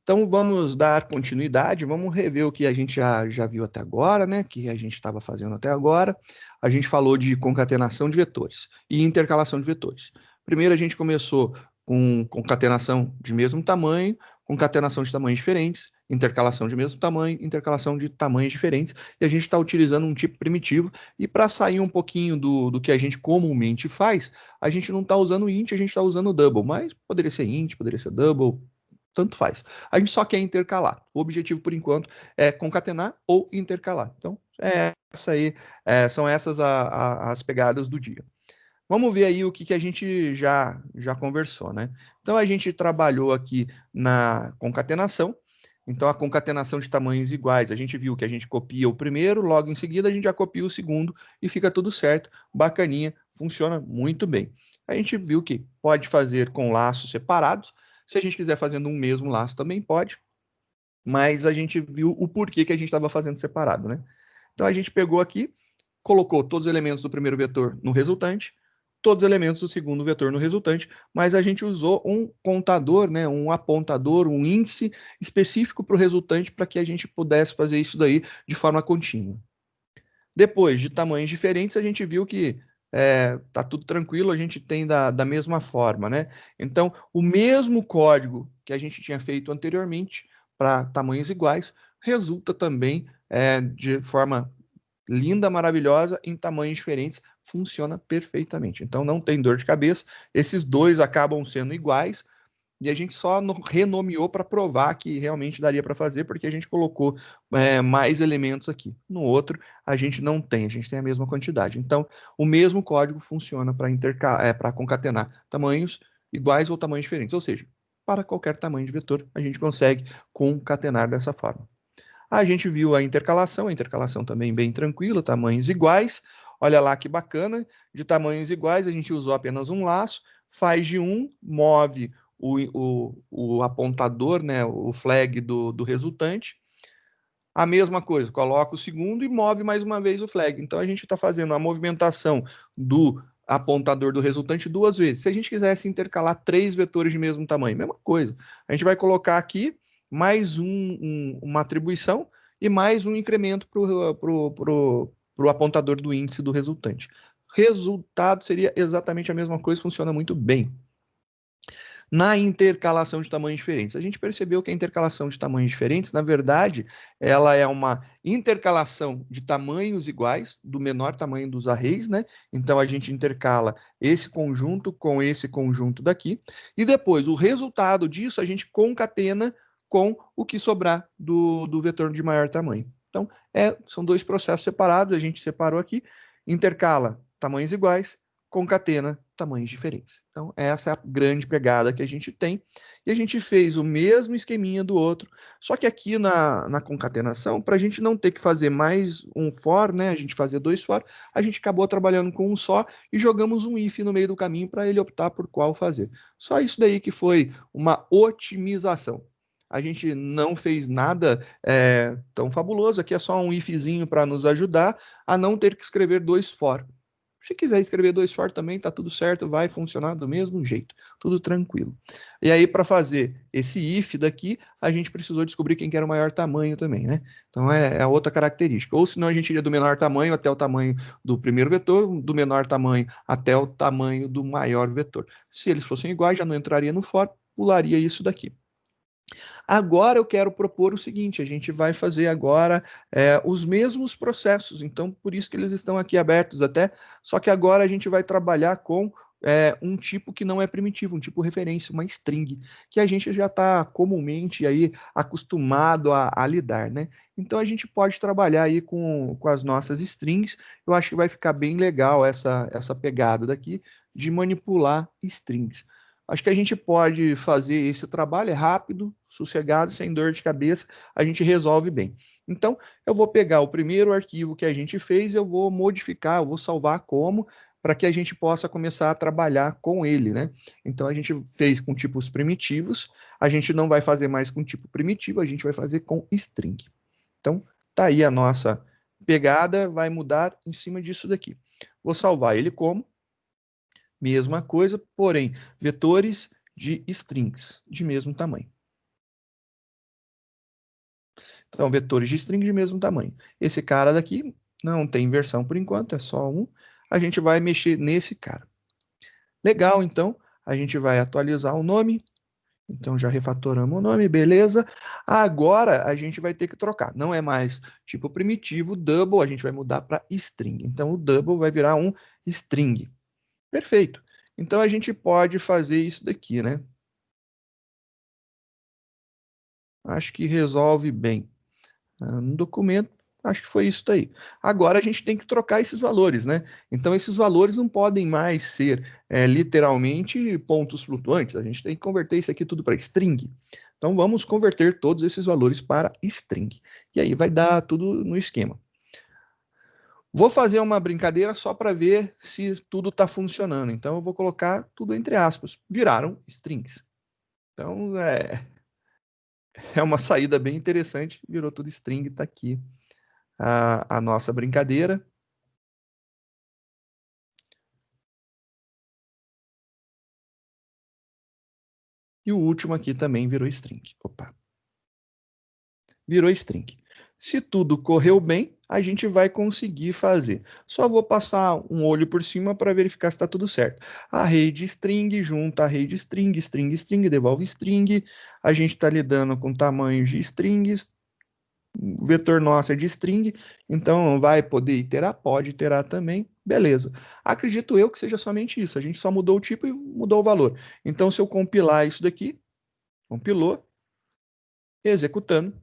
Então, vamos dar continuidade, vamos rever o que a gente já viu até agora, né? Que a gente estava fazendo até agora. A gente falou de concatenação de vetores e intercalação de vetores. Primeiro, a gente começou com concatenação de mesmo tamanho, concatenação de tamanhos diferentes, intercalação de mesmo tamanho, intercalação de tamanhos diferentes, e a gente está utilizando um tipo primitivo. E para sair um pouquinho do que a gente comumente faz, a gente não está usando int, a gente está usando double, mas poderia ser int, poderia ser double, tanto faz. A gente só quer intercalar. O objetivo, por enquanto, é concatenar ou intercalar. Então, são essas as pegadas do dia. Vamos ver aí o que a gente já conversou, né? Então, a gente trabalhou aqui na concatenação. Então, a concatenação de tamanhos iguais, a gente viu que a gente copia o primeiro, logo em seguida a gente já copia o segundo e fica tudo certo, bacaninha, funciona muito bem. A gente viu que pode fazer com laços separados, se a gente quiser fazer num mesmo laço também pode, mas a gente viu o porquê que a gente estava fazendo separado, né? Então, a gente pegou aqui, colocou todos os elementos do primeiro vetor no resultante, todos os elementos do segundo vetor no resultante, mas a gente usou um contador, né, um apontador, um índice específico para o resultante para que a gente pudesse fazer isso daí de forma contínua. Depois de tamanhos diferentes, a gente viu que tá tudo tranquilo, a gente tem da mesma forma, né? Então, o mesmo código que a gente tinha feito anteriormente para tamanhos iguais resulta também de forma linda, maravilhosa, em tamanhos diferentes, funciona perfeitamente. Então não tem dor de cabeça, esses dois acabam sendo iguais, e a gente só renomeou para provar que realmente daria para fazer, porque a gente colocou mais elementos aqui. No outro, a gente não tem, a gente tem a mesma quantidade. Então, o mesmo código funciona para concatenar tamanhos iguais ou tamanhos diferentes, ou seja, para qualquer tamanho de vetor, a gente consegue concatenar dessa forma. A gente viu a intercalação também bem tranquila, tamanhos iguais. Olha lá que bacana, de tamanhos iguais, a gente usou apenas um laço, faz de um, move o apontador, né, o flag do resultante. A mesma coisa, coloca o segundo e move mais uma vez o flag. Então a gente está fazendo a movimentação do apontador do resultante duas vezes. Se a gente quisesse intercalar três vetores de mesmo tamanho, mesma coisa. A gente vai colocar aqui mais uma atribuição e mais um incremento para o apontador do índice do resultante. Resultado seria exatamente a mesma coisa, funciona muito bem. Na intercalação de tamanhos diferentes, a gente percebeu que a intercalação de tamanhos diferentes, na verdade, ela é uma intercalação de tamanhos iguais, do menor tamanho dos arrays, né? Então a gente intercala esse conjunto com esse conjunto daqui, e depois o resultado disso a gente concatena com o que sobrar do vetor de maior tamanho. Então, são dois processos separados, a gente separou aqui, intercala tamanhos iguais, concatena tamanhos diferentes. Então, essa é a grande pegada que a gente tem. E a gente fez o mesmo esqueminha do outro, só que aqui na concatenação, para a gente não ter que fazer mais um for, né, a gente fazer dois for, a gente acabou trabalhando com um só e jogamos um if no meio do caminho para ele optar por qual fazer. Só isso daí que foi uma otimização. A gente não fez nada tão fabuloso, aqui é só um ifzinho para nos ajudar a não ter que escrever dois for. Se quiser escrever dois for também, tá tudo certo, vai funcionar do mesmo jeito, tudo tranquilo. E aí, para fazer esse if daqui, a gente precisou descobrir quem que era o maior tamanho também, né? Então é a outra característica. Ou senão a gente iria do menor tamanho até o tamanho do primeiro vetor, do menor tamanho até o tamanho do maior vetor. Se eles fossem iguais, já não entraria no for, pularia isso daqui. Agora eu quero propor o seguinte: a gente vai fazer agora os mesmos processos, então por isso que eles estão aqui abertos até, só que agora a gente vai trabalhar com um tipo que não é primitivo, um tipo referência, uma string, que a gente já está comumente aí acostumado a lidar, né? Então a gente pode trabalhar aí com as nossas strings, eu acho que vai ficar bem legal essa pegada daqui de manipular strings. Acho que a gente pode fazer esse trabalho rápido, sossegado, sem dor de cabeça, a gente resolve bem. Então, eu vou pegar o primeiro arquivo que a gente fez, eu vou modificar, eu vou salvar como, para que a gente possa começar a trabalhar com ele, né? Então, a gente fez com tipos primitivos, a gente não vai fazer mais com tipo primitivo, a gente vai fazer com string. Então, tá aí a nossa pegada, vai mudar em cima disso daqui. Vou salvar ele como mesma coisa, porém, vetores de strings de mesmo tamanho. Então, vetores de string de mesmo tamanho. Esse cara daqui não tem inversão por enquanto, é só um. A gente vai mexer nesse cara. Legal, então, a gente vai atualizar o nome. Então, já refatoramos o nome, beleza. Agora, a gente vai ter que trocar. Não é mais tipo primitivo, double, a gente vai mudar para string. Então, o double vai virar um string. Perfeito. Então, a gente pode fazer isso daqui, né? Acho que resolve bem. No documento, acho que foi isso daí. Agora a gente tem que trocar esses valores, né? Então, esses valores não podem mais ser literalmente pontos flutuantes. A gente tem que converter isso aqui tudo para string. Então, vamos converter todos esses valores para string. E aí vai dar tudo no esquema. Vou fazer uma brincadeira só para ver se tudo está funcionando. Então, eu vou colocar tudo entre aspas. Viraram strings. Então, é uma saída bem interessante. Virou tudo string, está aqui a nossa brincadeira. E o último aqui também virou string. Opa. Virou string. Se tudo correu bem, a gente vai conseguir fazer. Só vou passar um olho por cima para verificar se está tudo certo. Array de string, junta array de string, string, string, devolve string. A gente está lidando com tamanhos de strings. O vetor nosso é de string, então vai poder iterar? Pode iterar também, beleza. Acredito eu que seja somente isso, a gente só mudou o tipo e mudou o valor. Então, se eu compilar isso daqui, compilou, executando,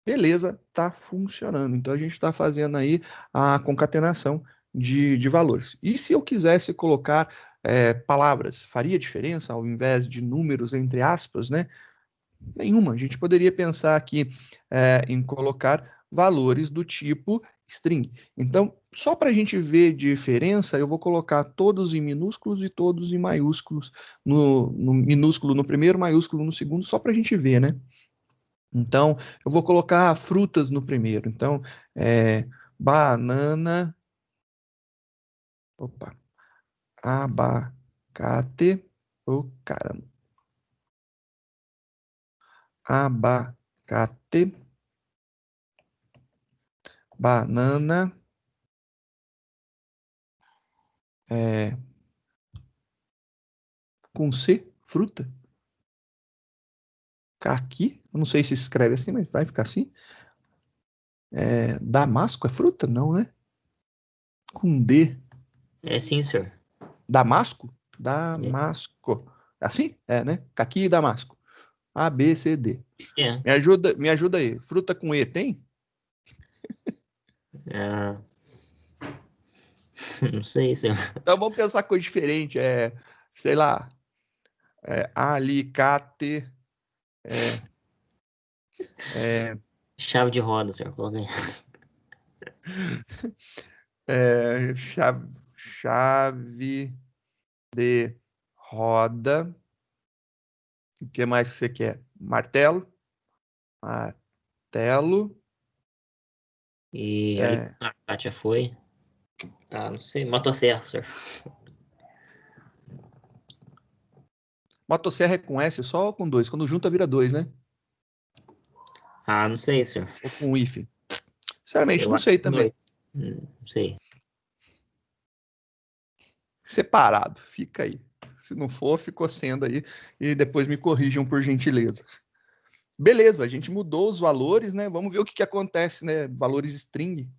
beleza, está funcionando. Então, a gente está fazendo aí a concatenação de valores. E se eu quisesse colocar palavras, faria diferença ao invés de números entre aspas, né? Nenhuma. A gente poderia pensar aqui em colocar valores do tipo string. Então, só para a gente ver diferença, eu vou colocar todos em minúsculos e todos em maiúsculos, no minúsculo no primeiro, maiúsculo no segundo, só para a gente ver, né? Então, eu vou colocar frutas no primeiro. Então, banana, opa, abacate, oh, caramba, abacate, banana, com C, fruta. Caqui, eu não sei se escreve assim, mas vai ficar assim. Damasco é fruta? Não, né? Com D. É sim, senhor. Damasco? Damasco. Assim? É, né? Caqui e Damasco. A, B, C, D. É. Me ajuda aí. Fruta com E tem? Ah, não sei, senhor. Então vamos pensar coisa diferente. Sei lá, alicate, é, é, Chave de roda, senhor. Coloquei. chave de roda. O que mais que você quer? Martelo. Martelo. E ali a Kátia foi. Ah, não sei. Motosserra, senhor. Motosserra é com S só ou com dois? Quando junta vira dois, né? Ah, não sei, senhor. Ou com hífen? Sinceramente, Eu não acho sei que também. dois. Não sei. Separado, fica aí. Se não for, ficou sendo aí. E depois me corrijam por gentileza. Beleza, a gente mudou os valores, né? Vamos ver o que, que acontece, né? Valores string.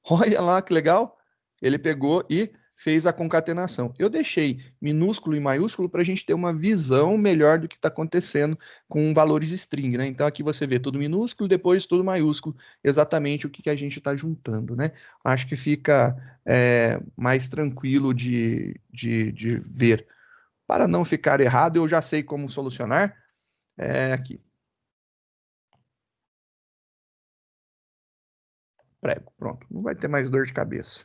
Olha lá que legal. Ele pegou e fez a concatenação. Eu deixei minúsculo e maiúsculo para a gente ter uma visão melhor do que está acontecendo com valores string, né? Então aqui você vê tudo minúsculo, depois tudo maiúsculo, exatamente o que, que a gente está juntando, né? Acho que fica mais tranquilo de ver. Para não ficar errado, eu já sei como solucionar. Aqui, prego, pronto. Não vai ter mais dor de cabeça.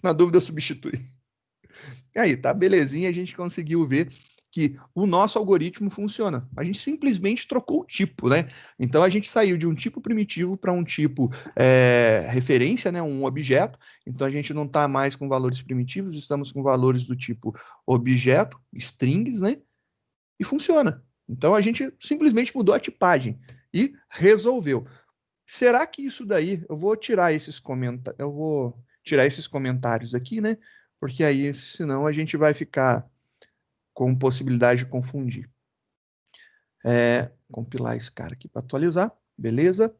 Na dúvida, eu substitui. Aí, tá, belezinha, a gente conseguiu ver que o nosso algoritmo funciona. A gente simplesmente trocou o tipo, né? Então a gente saiu de um tipo primitivo para um tipo referência, né? Um objeto. Então a gente não está mais com valores primitivos, estamos com valores do tipo objeto, strings, né? E funciona. Então, a gente simplesmente mudou a tipagem e resolveu. Será que isso daí... Eu vou tirar esses comentários aqui, né? Porque aí, senão, a gente vai ficar com possibilidade de confundir. Compilar esse cara aqui para atualizar. Beleza?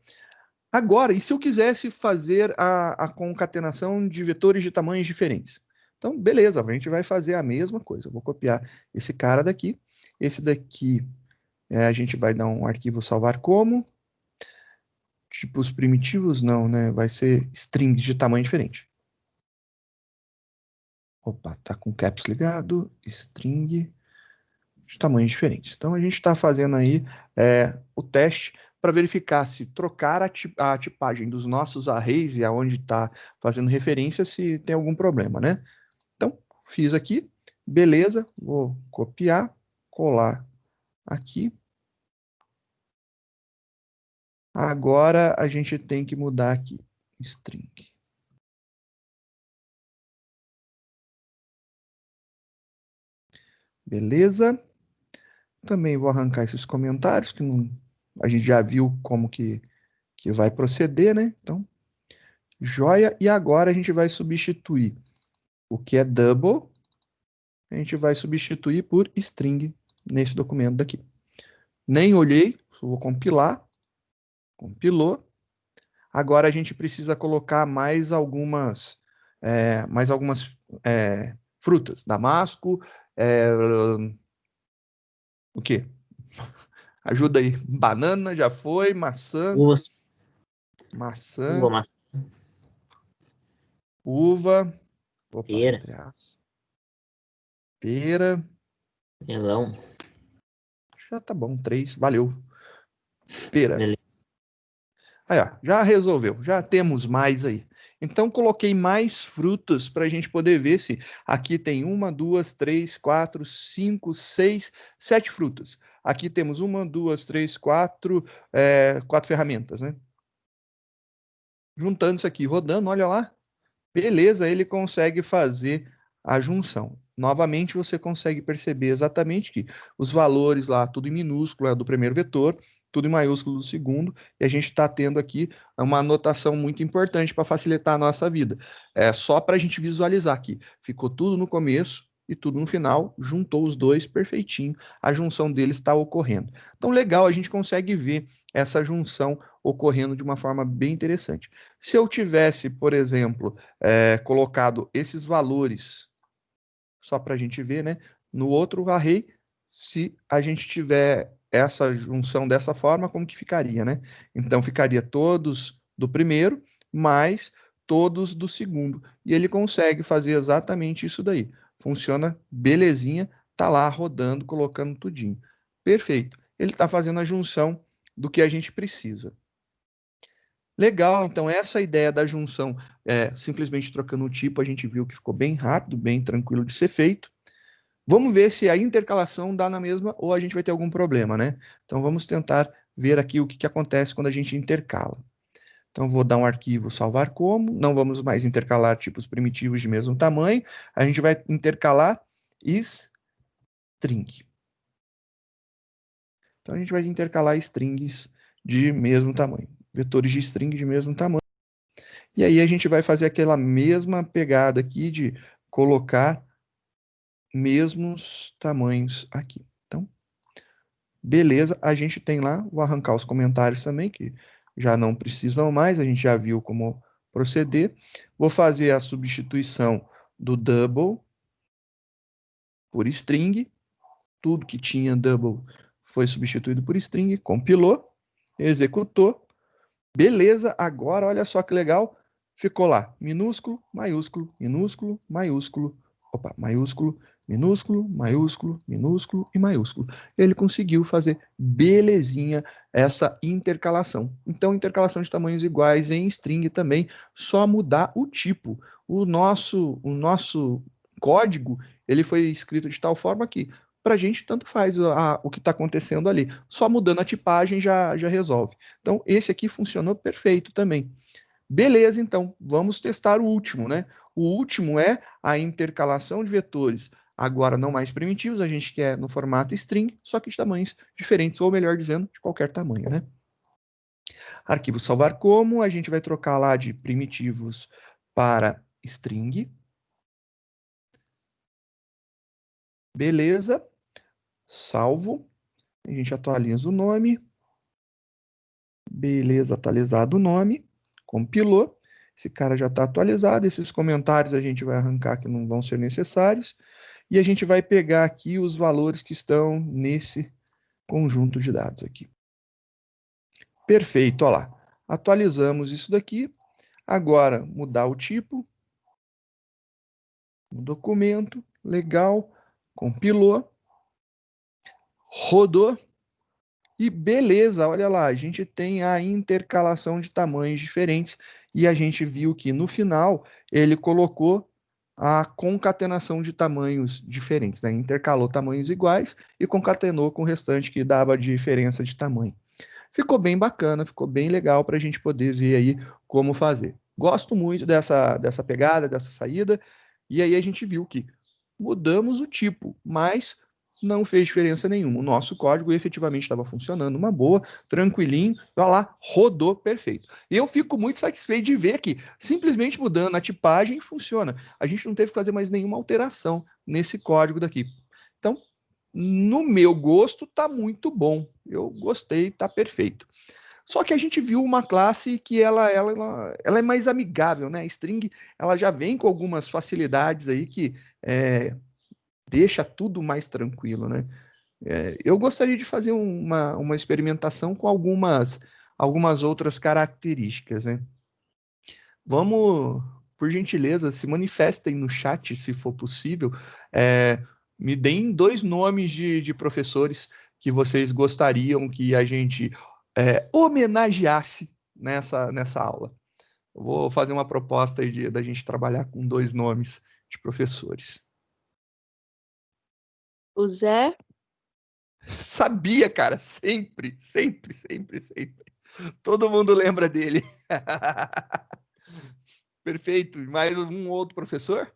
Agora, e se eu quisesse fazer a concatenação de vetores de tamanhos diferentes? Então, beleza, a gente vai fazer a mesma coisa. Eu vou copiar esse cara daqui. Esse daqui, a gente vai dar um arquivo salvar como. Tipos primitivos, não, né? Vai ser strings de tamanho diferente. Opa, tá com caps ligado. String de tamanhos diferentes. Então, a gente está fazendo aí o teste para verificar se trocar a tipagem dos nossos arrays e aonde está fazendo referência, se tem algum problema, né? Então, fiz aqui, beleza, vou copiar, colar aqui. Agora, a gente tem que mudar aqui, string. Beleza? Também vou arrancar esses comentários, que não, a gente já viu como que vai proceder, né? Então, joia. E agora a gente vai substituir o que é double, a gente vai substituir por string nesse documento daqui. Nem olhei, só vou compilar. Compilou. Agora a gente precisa colocar mais algumas frutas. Damasco, o quê? Ajuda aí. Banana já foi, maçã. Uvas. Maçã. Uva, maçã. Uva. Opa, Pera. entre aspas. Pera. Melão. Já tá bom, 3, valeu. Pera. Beleza. Aí, ó, já resolveu, já temos mais aí. Então, coloquei mais frutas para a gente poder ver se aqui tem 1, 2, 3, 4, 5, 6, 7 frutas. Aqui temos 1, 2, 3, 4, 4 ferramentas, né? Juntando isso aqui, rodando, olha lá. Beleza, ele consegue fazer a junção. Novamente, você consegue perceber exatamente que os valores lá, tudo em minúsculo, é do primeiro vetor, tudo em maiúsculo do segundo, e a gente está tendo aqui uma anotação muito importante para facilitar a nossa vida. É só para a gente visualizar aqui. Ficou tudo no começo e tudo no final, juntou os dois perfeitinho, a junção deles está ocorrendo. Então, legal, a gente consegue ver essa junção ocorrendo de uma forma bem interessante. Se eu tivesse, por exemplo, colocado esses valores, só para a gente ver, né? No outro array, se a gente tiver essa junção dessa forma, como que ficaria, né? Então, ficaria todos do primeiro, mais todos do segundo. E ele consegue fazer exatamente isso daí. Funciona belezinha, tá lá rodando, colocando tudinho. Perfeito. Ele está fazendo a junção do que a gente precisa. Legal, então essa ideia da junção, simplesmente trocando o tipo, a gente viu que ficou bem rápido, bem tranquilo de ser feito. Vamos ver se a intercalação dá na mesma ou a gente vai ter algum problema, né? Então vamos tentar ver aqui o que acontece quando a gente intercala. Então vou dar um arquivo salvar como, não vamos mais intercalar tipos primitivos de mesmo tamanho, a gente vai intercalar string. Então a gente vai intercalar strings de mesmo tamanho, vetores de string de mesmo tamanho. E aí a gente vai fazer aquela mesma pegada aqui de colocar mesmos tamanhos aqui. Então, beleza, a gente tem lá, vou arrancar os comentários também, que já não precisam mais, a gente já viu como proceder. Vou fazer a substituição do double por string. Tudo que tinha double foi substituído por string, compilou, executou. Beleza, agora olha só que legal. Ficou lá, minúsculo, maiúsculo, minúsculo, maiúsculo, maiúsculo, minúsculo, maiúsculo, minúsculo e maiúsculo. Ele conseguiu fazer belezinha essa intercalação. Então, intercalação de tamanhos iguais em string também, só mudar o tipo. O nosso código, ele foi escrito de tal forma que para a gente tanto faz o que está acontecendo ali. Só mudando a tipagem já resolve. Então, esse aqui funcionou perfeito também. Beleza, então, vamos testar o último, né? O último é a intercalação de vetores Agora não mais primitivos, a gente quer no formato string, só que de tamanhos diferentes, ou melhor dizendo, de qualquer tamanho, né? Arquivo salvar como, a gente vai trocar lá de primitivos para string. Beleza, salvo. A gente atualiza o nome. Beleza, atualizado o nome. Compilou. Esse cara já está atualizado. Esses comentários a gente vai arrancar que não vão ser necessários. E a gente vai pegar aqui os valores que estão nesse conjunto de dados aqui. Perfeito, olha lá. Atualizamos isso daqui. Agora, mudar o tipo. Um documento, legal. Compilou. Rodou. E beleza, olha lá, a gente tem a intercalação de tamanhos diferentes e a gente viu que no final ele colocou a concatenação de tamanhos diferentes, né? Intercalou tamanhos iguais e concatenou com o restante que dava diferença de tamanho. Ficou bem bacana, ficou bem legal para a gente poder ver aí como fazer. Gosto muito dessa pegada, dessa saída, e aí a gente viu que mudamos o tipo, mas não fez diferença nenhuma. O nosso código efetivamente estava funcionando uma boa, tranquilinho, vai lá, rodou perfeito. Eu fico muito satisfeito de ver que simplesmente mudando a tipagem funciona. A gente não teve que fazer mais nenhuma alteração nesse código daqui. Então, no meu gosto, tá muito bom. Eu gostei, tá perfeito. Só que a gente viu uma classe que ela é mais amigável, né? A string ela já vem com algumas facilidades aí que deixa tudo mais tranquilo, né? Eu gostaria de fazer uma experimentação com algumas outras características, né? Vamos, por gentileza, se manifestem no chat, se for possível. Me deem 2 nomes de professores que vocês gostariam que a gente homenageasse nessa aula. Eu vou fazer uma proposta aí da gente trabalhar com 2 nomes de professores. O Zé. Sabia, cara, sempre, sempre, sempre, sempre. Todo mundo lembra dele. Perfeito. Mais um outro professor?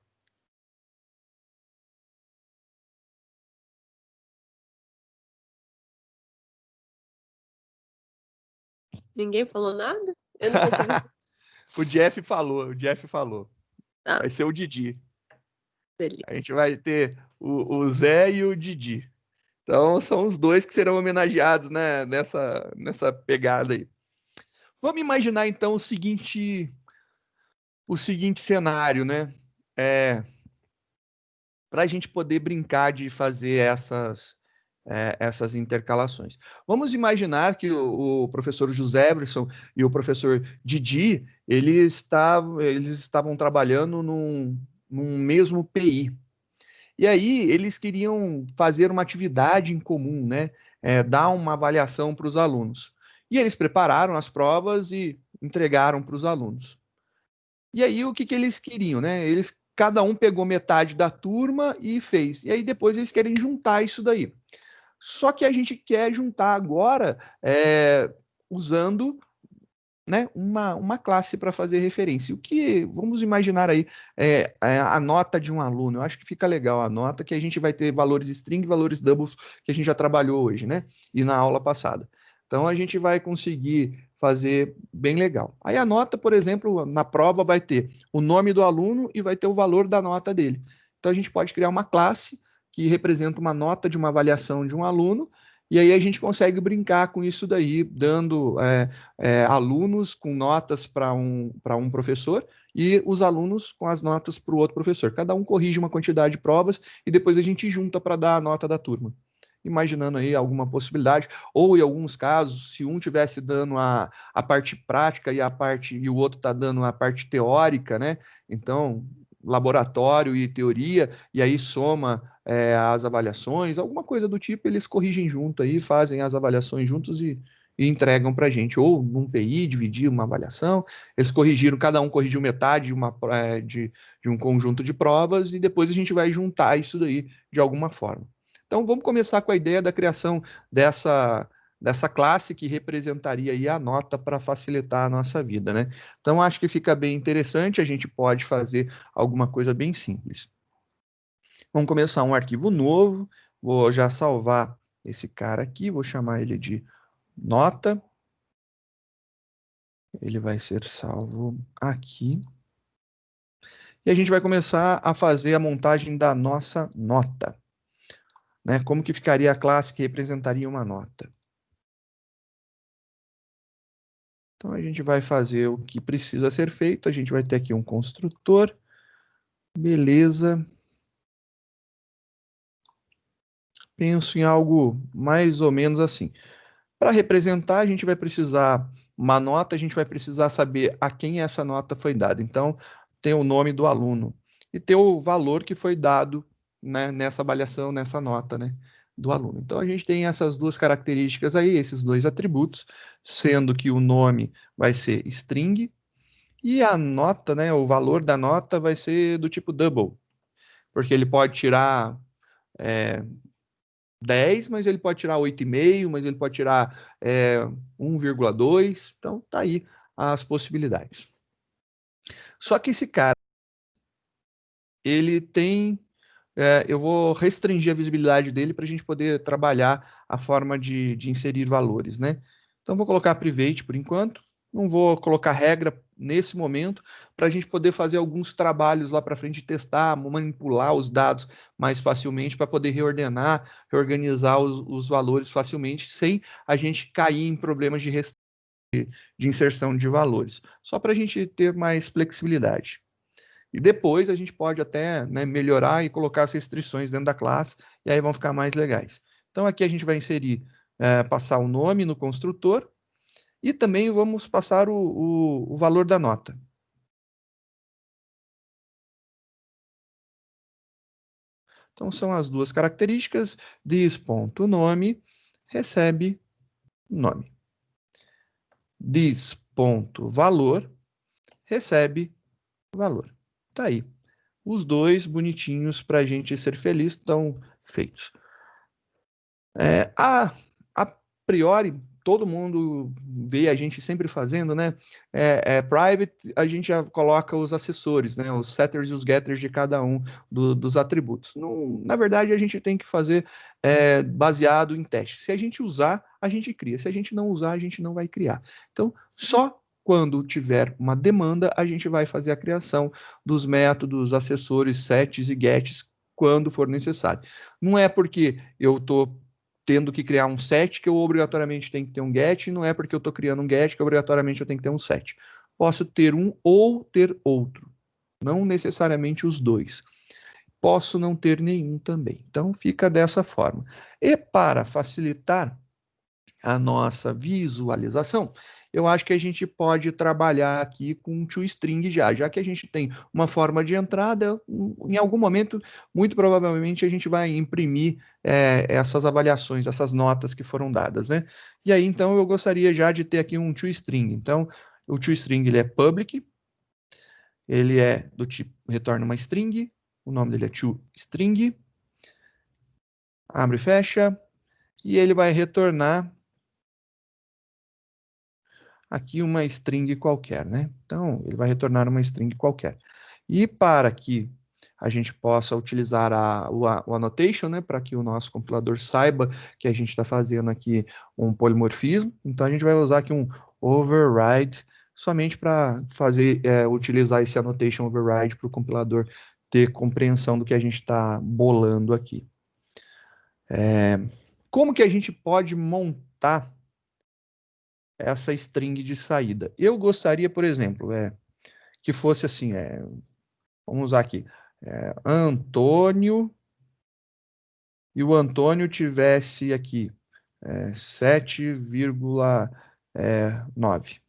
Ninguém falou nada? Eu não O Jeff falou. Ah, Vai ser o Didi. beleza. A gente vai ter o Zé e o Didi. Então, são os 2 que serão homenageados, né, nessa pegada aí. Vamos imaginar, então, o seguinte cenário, né? Para a gente poder brincar de fazer essas intercalações. Vamos imaginar que o professor José Everson e o professor Didi, eles estavam trabalhando num mesmo PI. E aí eles queriam fazer uma atividade em comum, né? Dar uma avaliação para os alunos. E eles prepararam as provas e entregaram para os alunos. E aí o que eles queriam, né? Cada um pegou metade da turma e fez. E aí depois eles querem juntar isso daí. Só que a gente quer juntar agora usando, né, uma classe para fazer referência. Vamos imaginar aí a nota de um aluno. Eu acho que fica legal a nota, que a gente vai ter valores string, valores doubles, que a gente já trabalhou hoje, né? E na aula passada. Então a gente vai conseguir fazer bem legal. Aí a nota, por exemplo, na prova vai ter o nome do aluno e vai ter o valor da nota dele. Então a gente pode criar uma classe que representa uma nota de uma avaliação de um aluno, e aí a gente consegue brincar com isso daí, dando alunos com notas para um professor e os alunos com as notas para o outro professor. Cada um corrige uma quantidade de provas e depois a gente junta para dar a nota da turma. Imaginando aí alguma possibilidade, ou em alguns casos, se um tivesse dando a parte prática e o outro está dando a parte teórica, né? Então, laboratório e teoria, e aí soma as avaliações, alguma coisa do tipo, eles corrigem junto aí, fazem as avaliações juntos e entregam para a gente, ou num PI, dividir uma avaliação, eles corrigiram, cada um corrigiu metade de um conjunto de provas, e depois a gente vai juntar isso daí de alguma forma. Então, vamos começar com a ideia da criação dessa classe que representaria aí a nota para facilitar a nossa vida, né? Então, acho que fica bem interessante, a gente pode fazer alguma coisa bem simples. Vamos começar um arquivo novo. Vou já salvar esse cara aqui, vou chamar ele de nota. Ele vai ser salvo aqui. E a gente vai começar a fazer a montagem da nossa nota. Né? Como que ficaria a classe que representaria uma nota? Então, a gente vai fazer o que precisa ser feito. A gente vai ter aqui um construtor. Beleza. Penso em algo mais ou menos assim. Para representar, a gente vai precisar uma nota, a gente vai precisar saber a quem essa nota foi dada. Então, tem o nome do aluno e ter o valor que foi dado, né, nessa avaliação, nessa nota, né, do aluno. Então, a gente tem essas duas características aí, esses dois atributos, sendo que o nome vai ser string e a nota, né, o valor da nota vai ser do tipo double, porque ele pode tirar 10, mas ele pode tirar 8,5, mas ele pode tirar 1,2. Então, tá aí as possibilidades. Só que esse cara, ele tem... eu vou restringir a visibilidade dele para a gente poder trabalhar a forma de inserir valores, né? Então, vou colocar private por enquanto. Não vou colocar regra nesse momento para a gente poder fazer alguns trabalhos lá para frente, testar, manipular os dados mais facilmente para poder reordenar, reorganizar os valores facilmente, sem a gente cair em problemas de inserção de valores, só para a gente ter mais flexibilidade. E depois a gente pode até, né, melhorar e colocar as restrições dentro da classe, e aí vão ficar mais legais. Então aqui a gente vai inserir, passar o nome no construtor, e também vamos passar o valor da nota. Então, são as duas características. This.nome recebe nome. This.valor recebe valor. Tá aí. Os dois bonitinhos para a gente ser feliz estão feitos. A priori, todo mundo vê a gente sempre fazendo, né? Private, a gente já coloca os assessores, né? Os setters e os getters de cada um dos atributos. Não, na verdade, a gente tem que fazer baseado em teste. Se a gente usar, a gente cria. Se a gente não usar, a gente não vai criar. Então, só quando tiver uma demanda, a gente vai fazer a criação dos métodos, assessores, sets e gets quando for necessário. Não é porque eu estou tendo que criar um set que eu obrigatoriamente tenho que ter um get, e não é porque eu estou criando um get que obrigatoriamente eu tenho que ter um set. Posso ter um ou ter outro, não necessariamente os dois. Posso não ter nenhum também. Então, fica dessa forma. E para facilitar a nossa visualização, eu acho que a gente pode trabalhar aqui com toString já que a gente tem uma forma de entrada, em algum momento, muito provavelmente, a gente vai imprimir essas avaliações, essas notas que foram dadas, né? E aí, então, eu gostaria já de ter aqui um toString. Então, o toString, ele é public, ele é do tipo, retorna uma string, o nome dele é toString, abre e fecha, e ele vai retornar aqui uma string qualquer, né? Então, ele vai retornar uma string qualquer. E para que a gente possa utilizar o annotation, né, para que o nosso compilador saiba que a gente está fazendo aqui um polimorfismo, então a gente vai usar aqui um override, somente para fazer, utilizar esse annotation override para o compilador ter compreensão do que a gente está bolando aqui. Como que a gente pode montar essa string de saída? Eu gostaria, por exemplo, que fosse assim, vamos usar aqui, Antônio, e o Antônio tivesse aqui 7,9.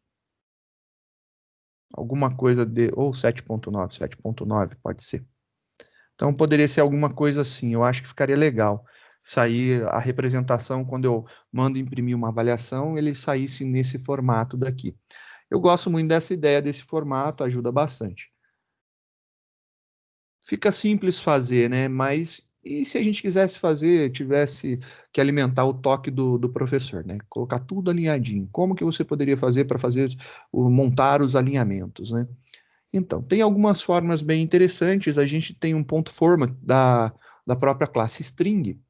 Alguma coisa ou 7,9 pode ser. Então, poderia ser alguma coisa assim, eu acho que ficaria legal. Sair a representação, quando eu mando imprimir uma avaliação, ele saísse nesse formato daqui. Eu gosto muito dessa ideia, desse formato, ajuda bastante. Fica simples fazer, né? Mas e se a gente quisesse fazer, tivesse que alimentar o toque do professor, né? Colocar tudo alinhadinho. Como que você poderia fazer para montar os alinhamentos, né? Então, tem algumas formas bem interessantes. A gente tem um ponto format da própria classe string,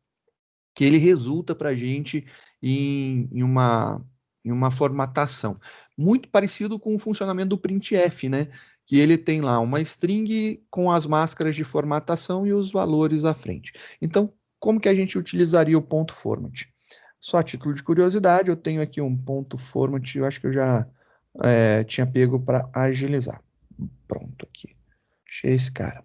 que ele resulta para a gente em uma formatação. Muito parecido com o funcionamento do printf, né? Que ele tem lá uma string com as máscaras de formatação e os valores à frente. Então, como que a gente utilizaria o ponto format? Só a título de curiosidade, eu tenho aqui um ponto format, eu acho que eu já tinha pego para agilizar. Pronto, aqui. Achei esse cara.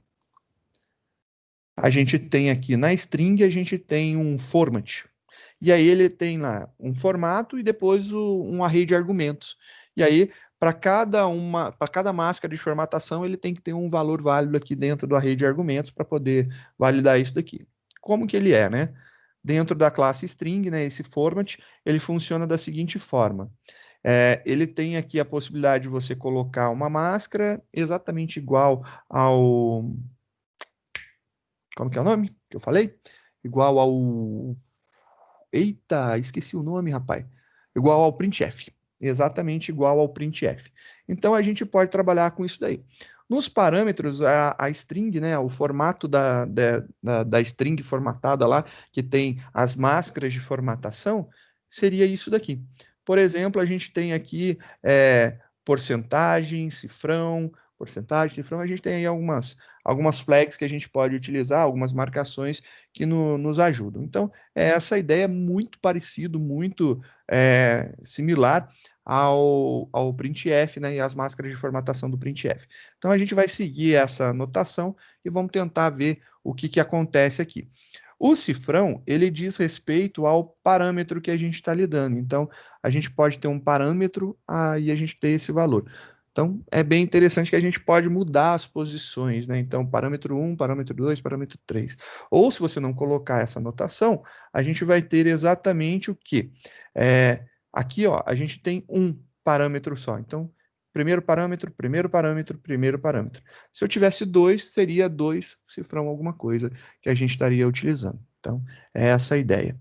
A gente tem aqui na string, a gente tem um format. E aí ele tem lá um formato e depois um array de argumentos. E aí, para cada máscara de formatação, ele tem que ter um valor válido aqui dentro do array de argumentos para poder validar isso daqui. Como que ele é, né? Dentro da classe string, né, esse format, ele funciona da seguinte forma. Ele tem aqui a possibilidade de você colocar uma máscara exatamente igual ao... Como que é o nome que eu falei? Igual ao... Eita, esqueci o nome, rapaz. Igual ao printf. Exatamente igual ao printf. Então, a gente pode trabalhar com isso daí. Nos parâmetros, a string, né, o formato da string formatada lá, que tem as máscaras de formatação, seria isso daqui. Por exemplo, a gente tem aqui porcentagem, cifrão, a gente tem aí algumas flags que a gente pode utilizar, algumas marcações que nos ajudam. Então, essa ideia é muito parecido, muito similar ao printf, né, e as máscaras de formatação do printf. Então, a gente vai seguir essa notação e vamos tentar ver o que acontece aqui. O cifrão, ele diz respeito ao parâmetro que a gente está lidando. Então, a gente pode ter um parâmetro e a gente ter esse valor. Então, é bem interessante que a gente pode mudar as posições, né? Então, parâmetro 1, parâmetro 2, parâmetro 3. Ou, se você não colocar essa anotação, a gente vai ter exatamente o quê? Aqui, ó, a gente tem um parâmetro só. Então, primeiro parâmetro, primeiro parâmetro, primeiro parâmetro. Se eu tivesse dois, seria dois cifrão alguma coisa que a gente estaria utilizando. Então, é essa a ideia.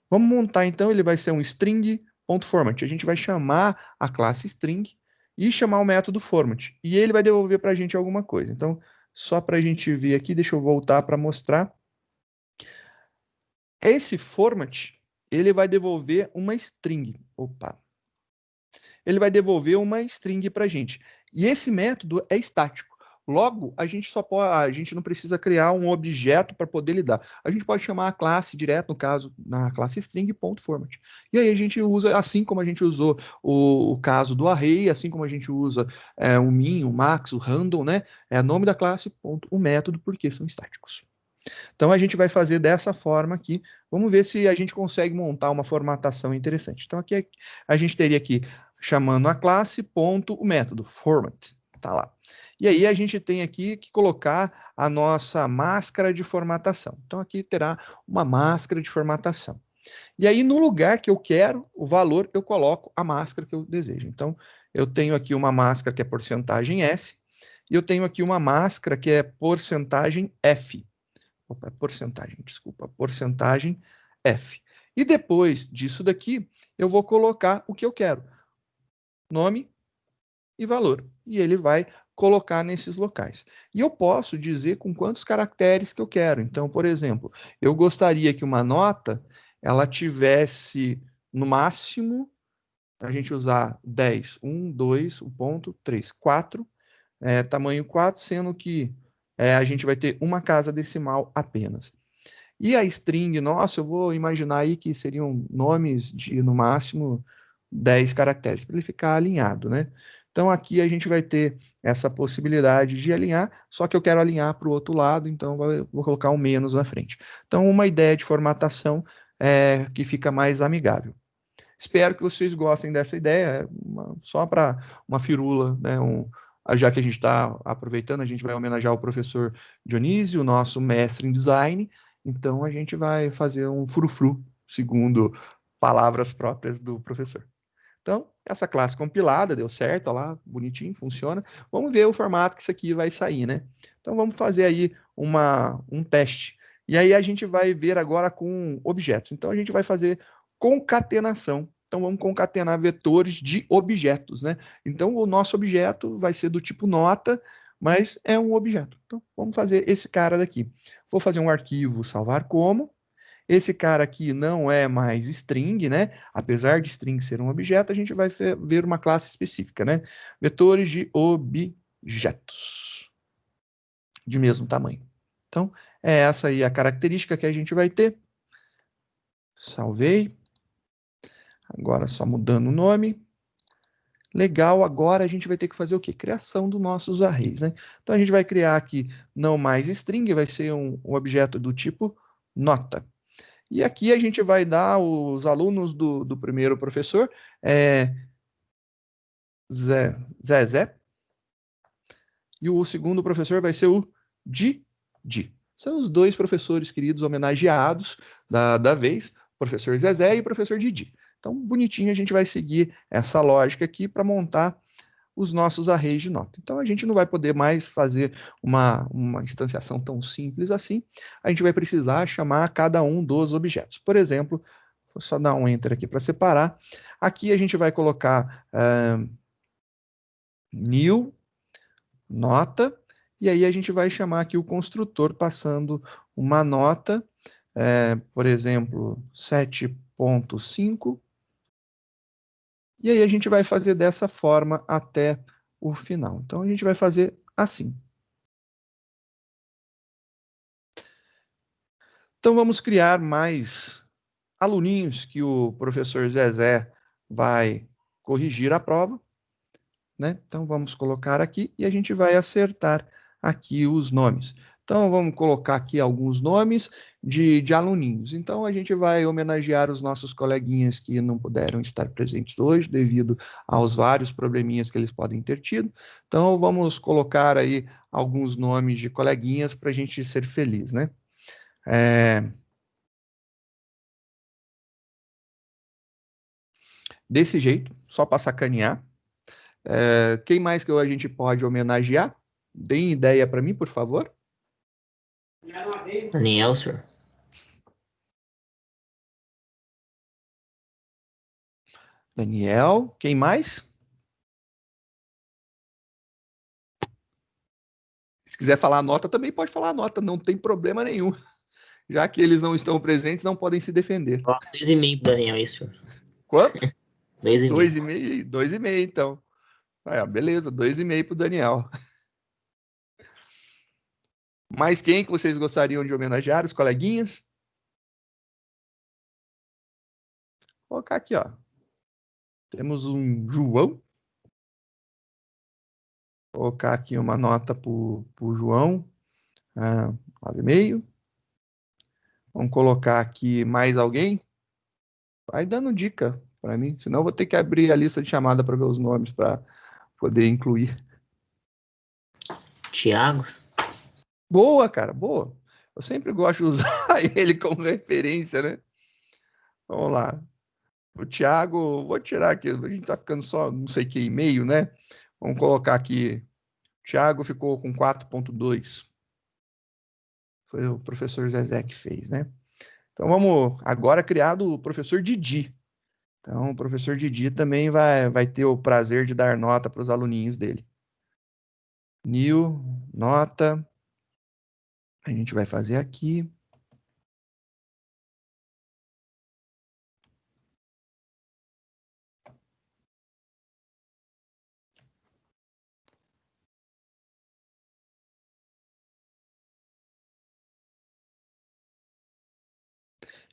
Vamos montar, então, ele vai ser um string.format. A gente vai chamar a classe string e chamar o método format. E ele vai devolver para a gente alguma coisa. Então, só para a gente ver aqui, deixa eu voltar para mostrar. Esse format, ele vai devolver uma string. Opa! Ele vai devolver uma string para a gente. E esse método é estático. Logo, a gente não precisa criar um objeto para poder lidar. A gente pode chamar a classe direto, no caso, na classe string.format. E aí a gente usa, assim como a gente usou o caso do array, assim como a gente usa o min, o max, o random, né? É nome da classe, ponto, o método, porque são estáticos. Então, a gente vai fazer dessa forma aqui. Vamos ver se a gente consegue montar uma formatação interessante. Então, aqui a gente teria aqui, chamando a classe, ponto, o método, format. Tá lá. E aí, a gente tem aqui que colocar a nossa máscara de formatação. Então, aqui terá uma máscara de formatação. E aí, no lugar que eu quero o valor, eu coloco a máscara que eu desejo. Então, eu tenho aqui uma máscara que é porcentagem S, e eu tenho aqui uma máscara que é porcentagem F. Porcentagem F. E depois disso daqui, eu vou colocar o que eu quero. Nome e valor. E ele vai colocar nesses locais. E eu posso dizer com quantos caracteres que eu quero. Então, por exemplo, eu gostaria que uma nota, ela tivesse, no máximo, a gente usar 10, 1, 2, o ponto, 3, 4, tamanho 4, sendo que a gente vai ter uma casa decimal apenas. E a string, nossa, eu vou imaginar aí que seriam nomes de, no máximo, 10 caracteres, para ele ficar alinhado, né? Então, aqui a gente vai ter essa possibilidade de alinhar, só que eu quero alinhar para o outro lado, então vou colocar um menos na frente. Então, uma ideia de formatação que fica mais amigável. Espero que vocês gostem dessa ideia, só para uma firula, né? Já que a gente está aproveitando, a gente vai homenagear o professor Dionísio, nosso mestre em design, então a gente vai fazer um frufru, segundo palavras próprias do professor. Então, essa classe compilada, deu certo, olha lá, bonitinho, funciona. Vamos ver o formato que isso aqui vai sair, né? Então, vamos fazer aí um teste. E aí a gente vai ver agora com objetos. Então, a gente vai fazer concatenação Então, vamos concatenar vetores de objetos, né? Então, o nosso objeto vai ser do tipo nota, mas é um objeto. Então, vamos fazer esse cara daqui. Vou fazer um arquivo salvar como. Esse cara aqui não é mais string, né? Apesar de string ser um objeto, a gente vai ver uma classe específica, né? Vetores de objetos de mesmo tamanho. Então, é essa aí a característica que a gente vai ter. Salvei. Agora só mudando o nome. Legal, agora a gente vai ter que fazer o quê? Criação dos nossos arrays, né? Então, a gente vai criar aqui não mais string, vai ser um objeto do tipo nota. E aqui a gente vai dar os alunos do primeiro professor, Zezé, e o segundo professor vai ser o Didi. São os dois professores queridos homenageados da vez, professor Zezé e professor Didi. Então, bonitinho, a gente vai seguir essa lógica aqui para montar os nossos arrays de nota. Então, a gente não vai poder mais fazer uma instanciação tão simples assim. A gente vai precisar chamar cada um dos objetos. Por exemplo, vou só dar um enter aqui para separar. Aqui a gente vai colocar new nota, e aí a gente vai chamar aqui o construtor passando uma nota, por exemplo, 7.5, e aí a gente vai fazer dessa forma até o final. Então, a gente vai fazer assim. Então, vamos criar mais aluninhos que o professor Zezé vai corrigir a prova, né? Então, vamos colocar aqui e a gente vai acertar aqui os nomes. Então, vamos colocar aqui alguns nomes de aluninhos. Então, a gente vai homenagear os nossos coleguinhas que não puderam estar presentes hoje, devido aos vários probleminhas que eles podem ter tido. Então, vamos colocar aí alguns nomes de coleguinhas para a gente ser feliz, né? Desse jeito, só para sacanear. Quem mais que a gente pode homenagear? Deem ideia para mim, por favor. Daniel, senhor. Daniel, quem mais? Se quiser falar a nota, também pode falar a nota, não tem problema nenhum. Já que eles não estão presentes, não podem se defender. 2,5 pro Daniel, isso, senhor. Quanto? 2,5. 2,5, 2,5, então. Beleza, 2,5 para o Daniel. Mais quem que vocês gostariam de homenagear? Os coleguinhas? Vou colocar aqui, ó. Temos um João. Vou colocar aqui uma nota para o João. 9,5. Vamos colocar aqui mais alguém? Vai dando dica para mim, senão eu vou ter que abrir a lista de chamada para ver os nomes para poder incluir. Tiago. Boa, cara, boa. Eu sempre gosto de usar ele como referência, né? Vamos lá. O Thiago, vou tirar aqui, a gente tá ficando só não sei que e-mail, né? Vamos colocar aqui. O Thiago ficou com 4,2. Foi o professor Zezé que fez, né? Então vamos agora criar o professor Didi. Então o professor Didi também vai ter o prazer de dar nota para os aluninhos dele. New, nota. A gente vai fazer aqui.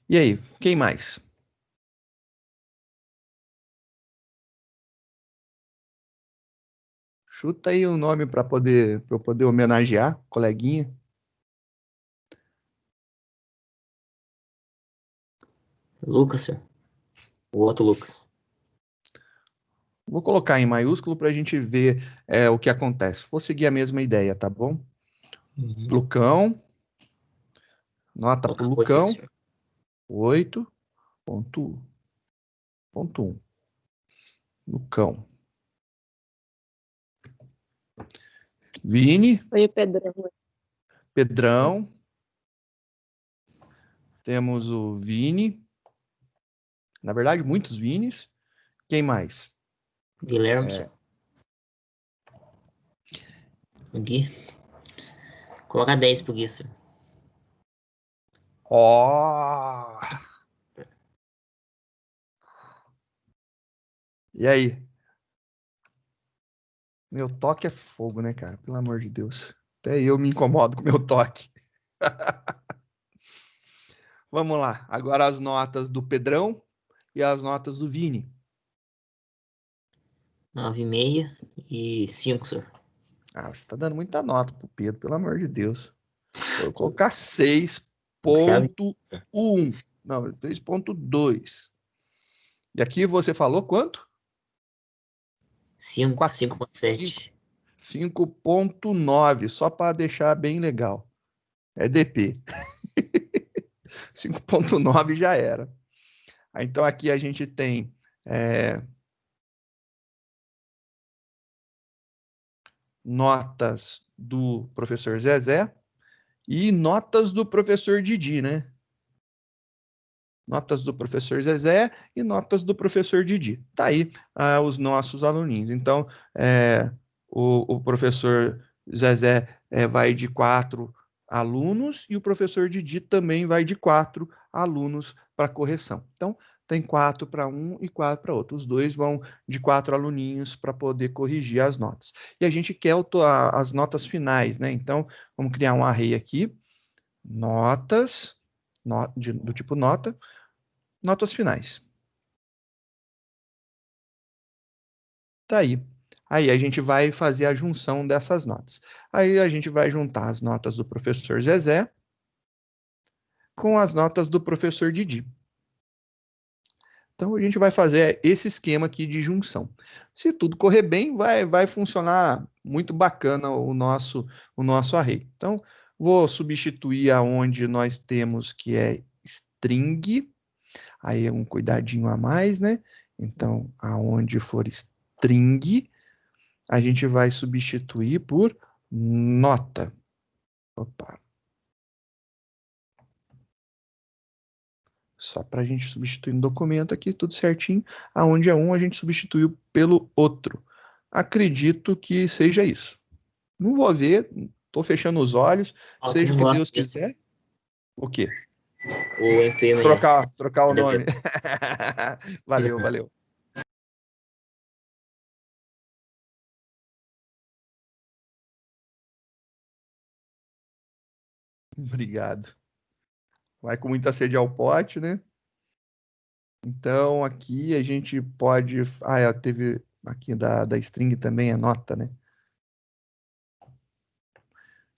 E aí, quem mais? Chuta aí o nome para eu poder homenagear, coleguinha. Lucas, senhor. O outro Lucas. Vou colocar em maiúsculo para a gente ver o que acontece. Vou seguir a mesma ideia, tá bom? Uhum. Lucão. Nota para o Lucão. 8.1. Lucão. Vini. Foi o Pedrão. Pedrão. Temos o Vini. Na verdade, muitos Vinis. Quem mais? Guilherme. O Gui. Coloca 10 pro Gui, senhor. Ó! E aí? Meu toque é fogo, né, cara? Pelo amor de Deus. Até eu me incomodo com meu toque. Vamos lá. Agora as notas do Pedrão e as notas do Vini. 9,5 e 5, senhor. Ah, você tá dando muita nota pro Pedro, pelo amor de Deus. Vou colocar 6,1. Não, 6,2. E aqui você falou quanto? 5,7. 5,9, só para deixar bem legal. É DP. 5,9 já era. Então aqui a gente tem notas do professor Zezé e notas do professor Didi, né? Notas do professor Zezé e notas do professor Didi. Tá aí os nossos aluninhos. Então, o professor Zezé vai de 4 alunos e o professor Didi também vai de 4 alunos para correção. Então, tem 4 para um e 4 para outro. Os dois vão de 4 aluninhos para poder corrigir as notas. E a gente quer as notas finais, né? Então, vamos criar um array aqui. Notas, do tipo nota, notas finais. Tá aí. Aí a gente vai fazer a junção dessas notas. Aí a gente vai juntar as notas do professor Zezé com as notas do professor Didi. Então a gente vai fazer esse esquema aqui de junção. Se tudo correr bem, vai funcionar muito bacana o nosso array. Então vou substituir aonde nós temos que é string. Aí é um cuidadinho a mais, né? Então aonde for string, a gente vai substituir por nota. Opa. Só para a gente substituir no documento aqui, tudo certinho. Aonde é um, a gente substituiu pelo outro. Acredito que seja isso. Não vou ver, estou fechando os olhos, Falta seja um o que negócio Deus disso. quiser. O quê? O MP amanhã. Trocar o nome. Valeu, valeu. Obrigado. Vai com muita sede ao pote, né? Então, aqui a gente pode... teve aqui da string também a nota, né?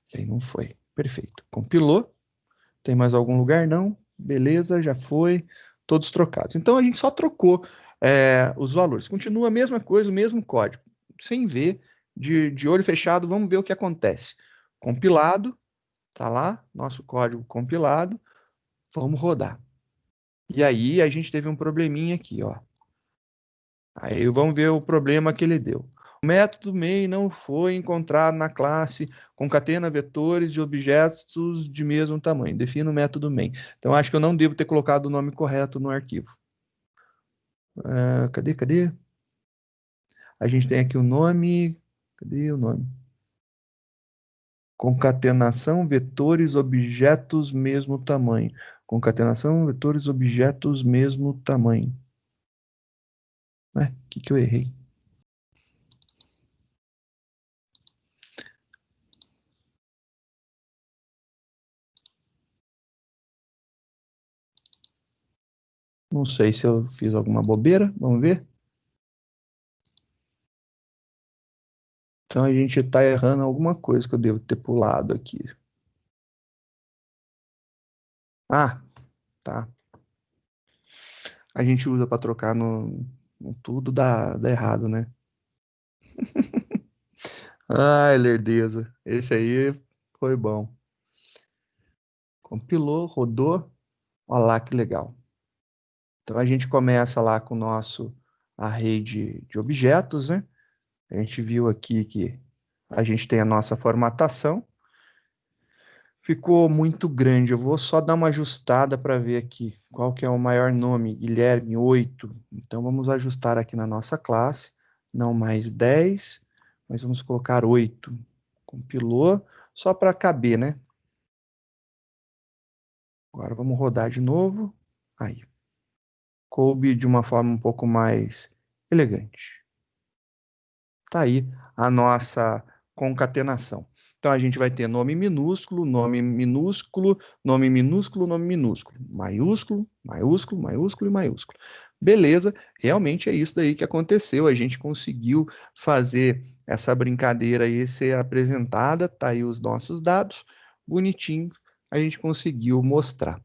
Que aí não foi. Perfeito. Compilou. Tem mais algum lugar? Não. Beleza, já foi. Todos trocados. Então, a gente só trocou os valores. Continua a mesma coisa, o mesmo código. Sem ver, de olho fechado, vamos ver o que acontece. Compilado, tá lá, nosso código compilado. Vamos rodar. E aí, a gente teve um probleminha aqui, ó. Aí vamos ver o problema que ele deu. O método main não foi encontrado na classe concatena vetores de objetos de mesmo tamanho. Defina o método main. Então, acho que eu não devo ter colocado o nome correto no arquivo. Cadê? A gente tem aqui o nome. Cadê o nome? Concatenação vetores objetos mesmo tamanho. Concatenação vetores objetos mesmo tamanho. O que eu errei? Não sei se eu fiz alguma bobeira. Vamos ver. Então a gente está errando alguma coisa que eu devo ter pulado aqui. Ah, tá. A gente usa para trocar no tudo, dá errado, né? Ai, lerdeza. Esse aí foi bom. Compilou, rodou. Olha lá que legal. Então a gente começa lá com o nosso array de objetos, né? A gente viu aqui que a gente tem a nossa formatação. ficou muito grande. Eu vou só dar uma ajustada para ver aqui qual que é o maior nome. Guilherme, 8. Então, vamos ajustar aqui na nossa classe. Não mais 10, mas vamos colocar 8. Compilou, só para caber, né? Agora vamos rodar de novo. Aí. Coube de uma forma um pouco mais elegante. Tá aí a nossa concatenação. Então, a gente vai ter nome minúsculo, nome minúsculo, nome minúsculo, nome minúsculo, maiúsculo, maiúsculo, maiúsculo e maiúsculo. Beleza, realmente é isso daí que aconteceu. A gente conseguiu fazer essa brincadeira aí ser apresentada, tá aí os nossos dados, bonitinho, a gente conseguiu mostrar.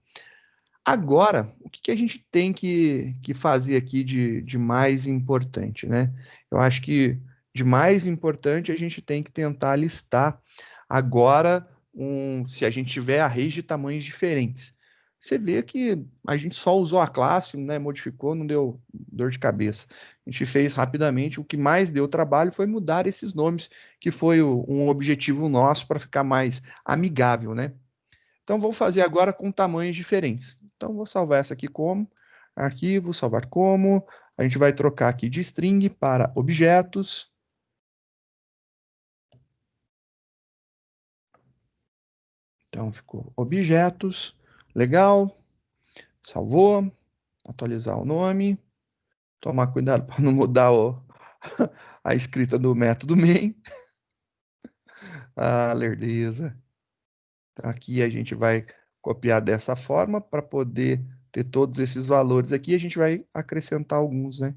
Agora, o que a gente tem que fazer aqui de mais importante, né? Eu acho que de mais importante a gente tem que tentar listar agora se a gente tiver arrays de tamanhos diferentes. Você vê que a gente só usou a classe, né, modificou, não deu dor de cabeça. A gente fez rapidamente, o que mais deu trabalho foi mudar esses nomes, que foi um objetivo nosso para ficar mais amigável, né? Então, vou fazer agora com tamanhos diferentes. Então, vou salvar essa aqui como arquivo, salvar como. A gente vai trocar aqui de string para objetos. Então, ficou objetos. Legal. Salvou. Atualizar o nome. Tomar cuidado para não mudar a escrita do método main. Ah, lerdeza. Então, aqui a gente vai copiar dessa forma para poder ter todos esses valores aqui. A gente vai acrescentar alguns, né?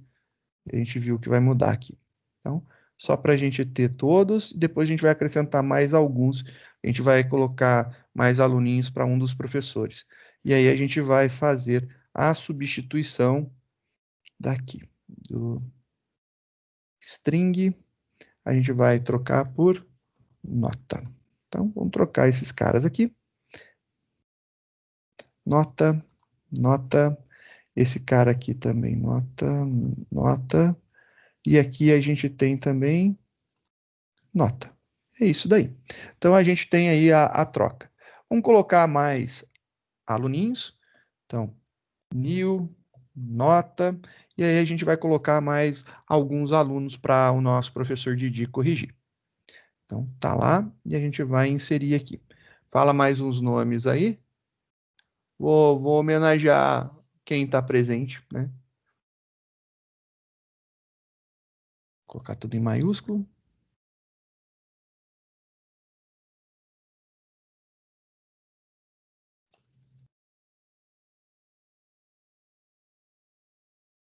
A gente viu que vai mudar aqui. Então, só para a gente ter todos, depois a gente vai acrescentar mais alguns. A gente vai colocar mais aluninhos para um dos professores. E aí a gente vai fazer a substituição daqui, do string, a gente vai trocar por nota. Então, vamos trocar esses caras aqui. Nota, nota, esse cara aqui também, nota, nota. E aqui a gente tem também nota. É isso daí. Então, a gente tem aí a troca. Vamos colocar mais aluninhos. Então, new, nota. E aí a gente vai colocar mais alguns alunos para o nosso professor Didi corrigir. Então, tá lá e a gente vai inserir aqui. Fala mais uns nomes aí. Vou homenagear quem está presente, né? Colocar tudo em maiúsculo.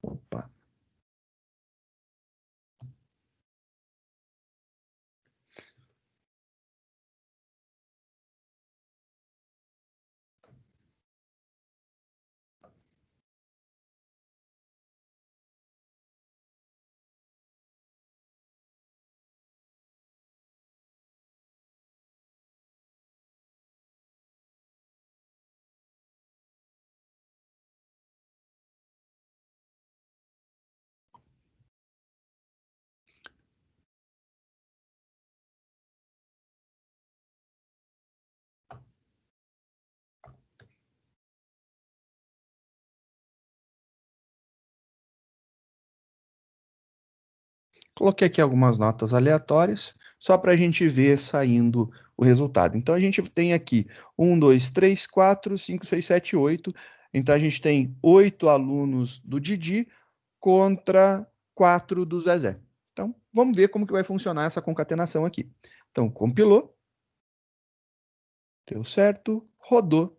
Opa. Coloquei aqui algumas notas aleatórias, só para a gente ver saindo o resultado. Então, a gente tem aqui 1, 2, 3, 4, 5, 6, 7, 8. Então, a gente tem 8 alunos do Didi contra 4 do Zezé. Então, vamos ver como que vai funcionar essa concatenação aqui. Então, compilou. Deu certo. Rodou.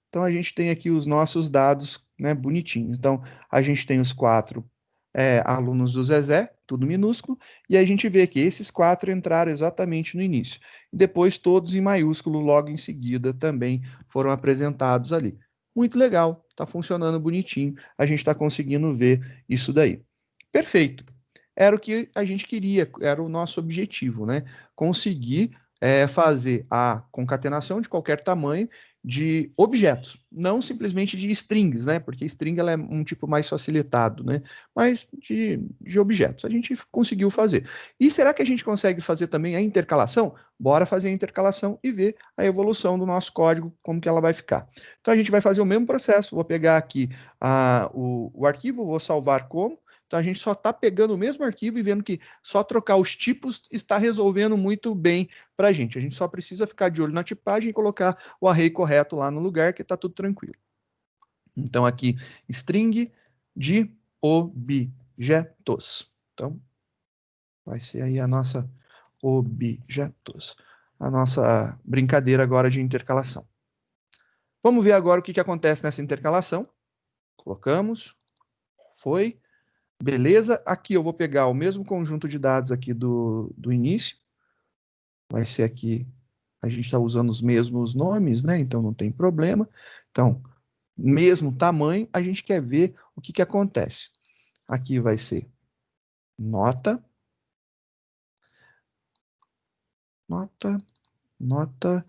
Então, a gente tem aqui os nossos dados, né, bonitinhos. Então, a gente tem os 4 alunos do Zezé, tudo minúsculo, e a gente vê que esses 4 entraram exatamente no início. E depois, todos em maiúsculo, logo em seguida, também foram apresentados ali. Muito legal, está funcionando bonitinho, a gente está conseguindo ver isso daí. Perfeito. Era o que a gente queria, era o nosso objetivo, né? Conseguir fazer a concatenação de qualquer tamanho de objetos, não simplesmente de strings, né? Porque string ela é um tipo mais facilitado, né? Mas de objetos. A gente conseguiu fazer. E será que a gente consegue fazer também a intercalação? Bora fazer a intercalação e ver a evolução do nosso código, como que ela vai ficar. Então a gente vai fazer o mesmo processo. Vou pegar aqui o arquivo, vou salvar como. Então a gente só está pegando o mesmo arquivo e vendo que só trocar os tipos está resolvendo muito bem para a gente. A gente só precisa ficar de olho na tipagem e colocar o array correto lá no lugar que está tudo tranquilo. Então aqui, string de objetos. Então, vai ser aí a nossa objetos. A nossa brincadeira agora de intercalação. Vamos ver agora o que acontece nessa intercalação. Colocamos. Foi. Beleza. Aqui eu vou pegar o mesmo conjunto de dados aqui do início. Vai ser aqui, a gente está usando os mesmos nomes, né? Então não tem problema. Então, mesmo tamanho, a gente quer ver o que acontece. Aqui vai ser nota, nota, nota,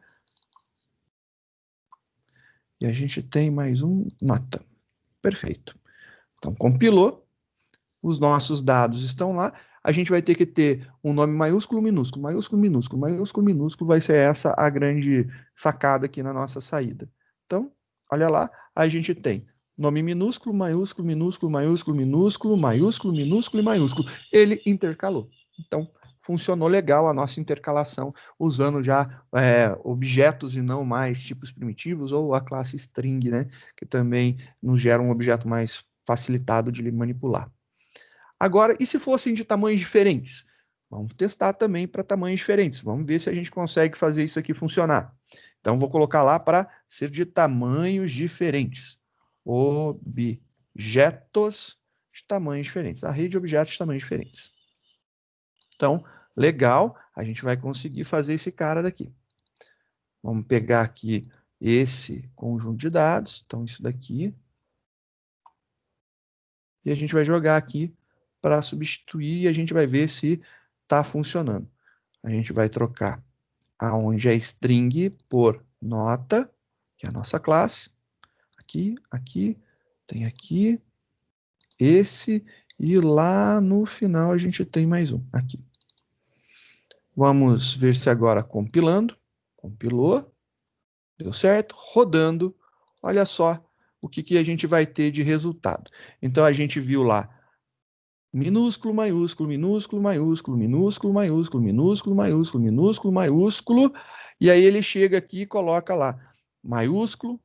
e a gente tem mais um nota. Perfeito. Então, compilou, os nossos dados estão lá, a gente vai ter que ter um nome maiúsculo, minúsculo, maiúsculo, minúsculo, maiúsculo, minúsculo, vai ser essa a grande sacada aqui na nossa saída. Então, olha lá, a gente tem nome minúsculo, maiúsculo, minúsculo, maiúsculo, minúsculo, maiúsculo, minúsculo e maiúsculo. Ele intercalou. Então, funcionou legal a nossa intercalação, usando já objetos e não mais tipos primitivos, ou a classe string, né, que também nos gera um objeto mais facilitado de manipular. Agora, e se fossem de tamanhos diferentes? Vamos testar também para tamanhos diferentes. Vamos ver se a gente consegue fazer isso aqui funcionar. Então, vou colocar lá para ser de tamanhos diferentes. Objetos de tamanhos diferentes. Array de objetos de tamanhos diferentes. Então, legal. A gente vai conseguir fazer esse cara daqui. Vamos pegar aqui esse conjunto de dados. Então, isso daqui. E a gente vai jogar aqui para substituir e a gente vai ver se está funcionando. A gente vai trocar aonde é string por nota, que é a nossa classe. Aqui, aqui, tem aqui, esse, e lá no final a gente tem mais um, aqui. Vamos ver se agora compilando. Compilou, deu certo, rodando. Olha só o que a gente vai ter de resultado. Então a gente viu lá minúsculo, maiúsculo, minúsculo, maiúsculo, minúsculo, maiúsculo, minúsculo, maiúsculo, minúsculo, maiúsculo, e aí ele chega aqui e coloca lá maiúsculo,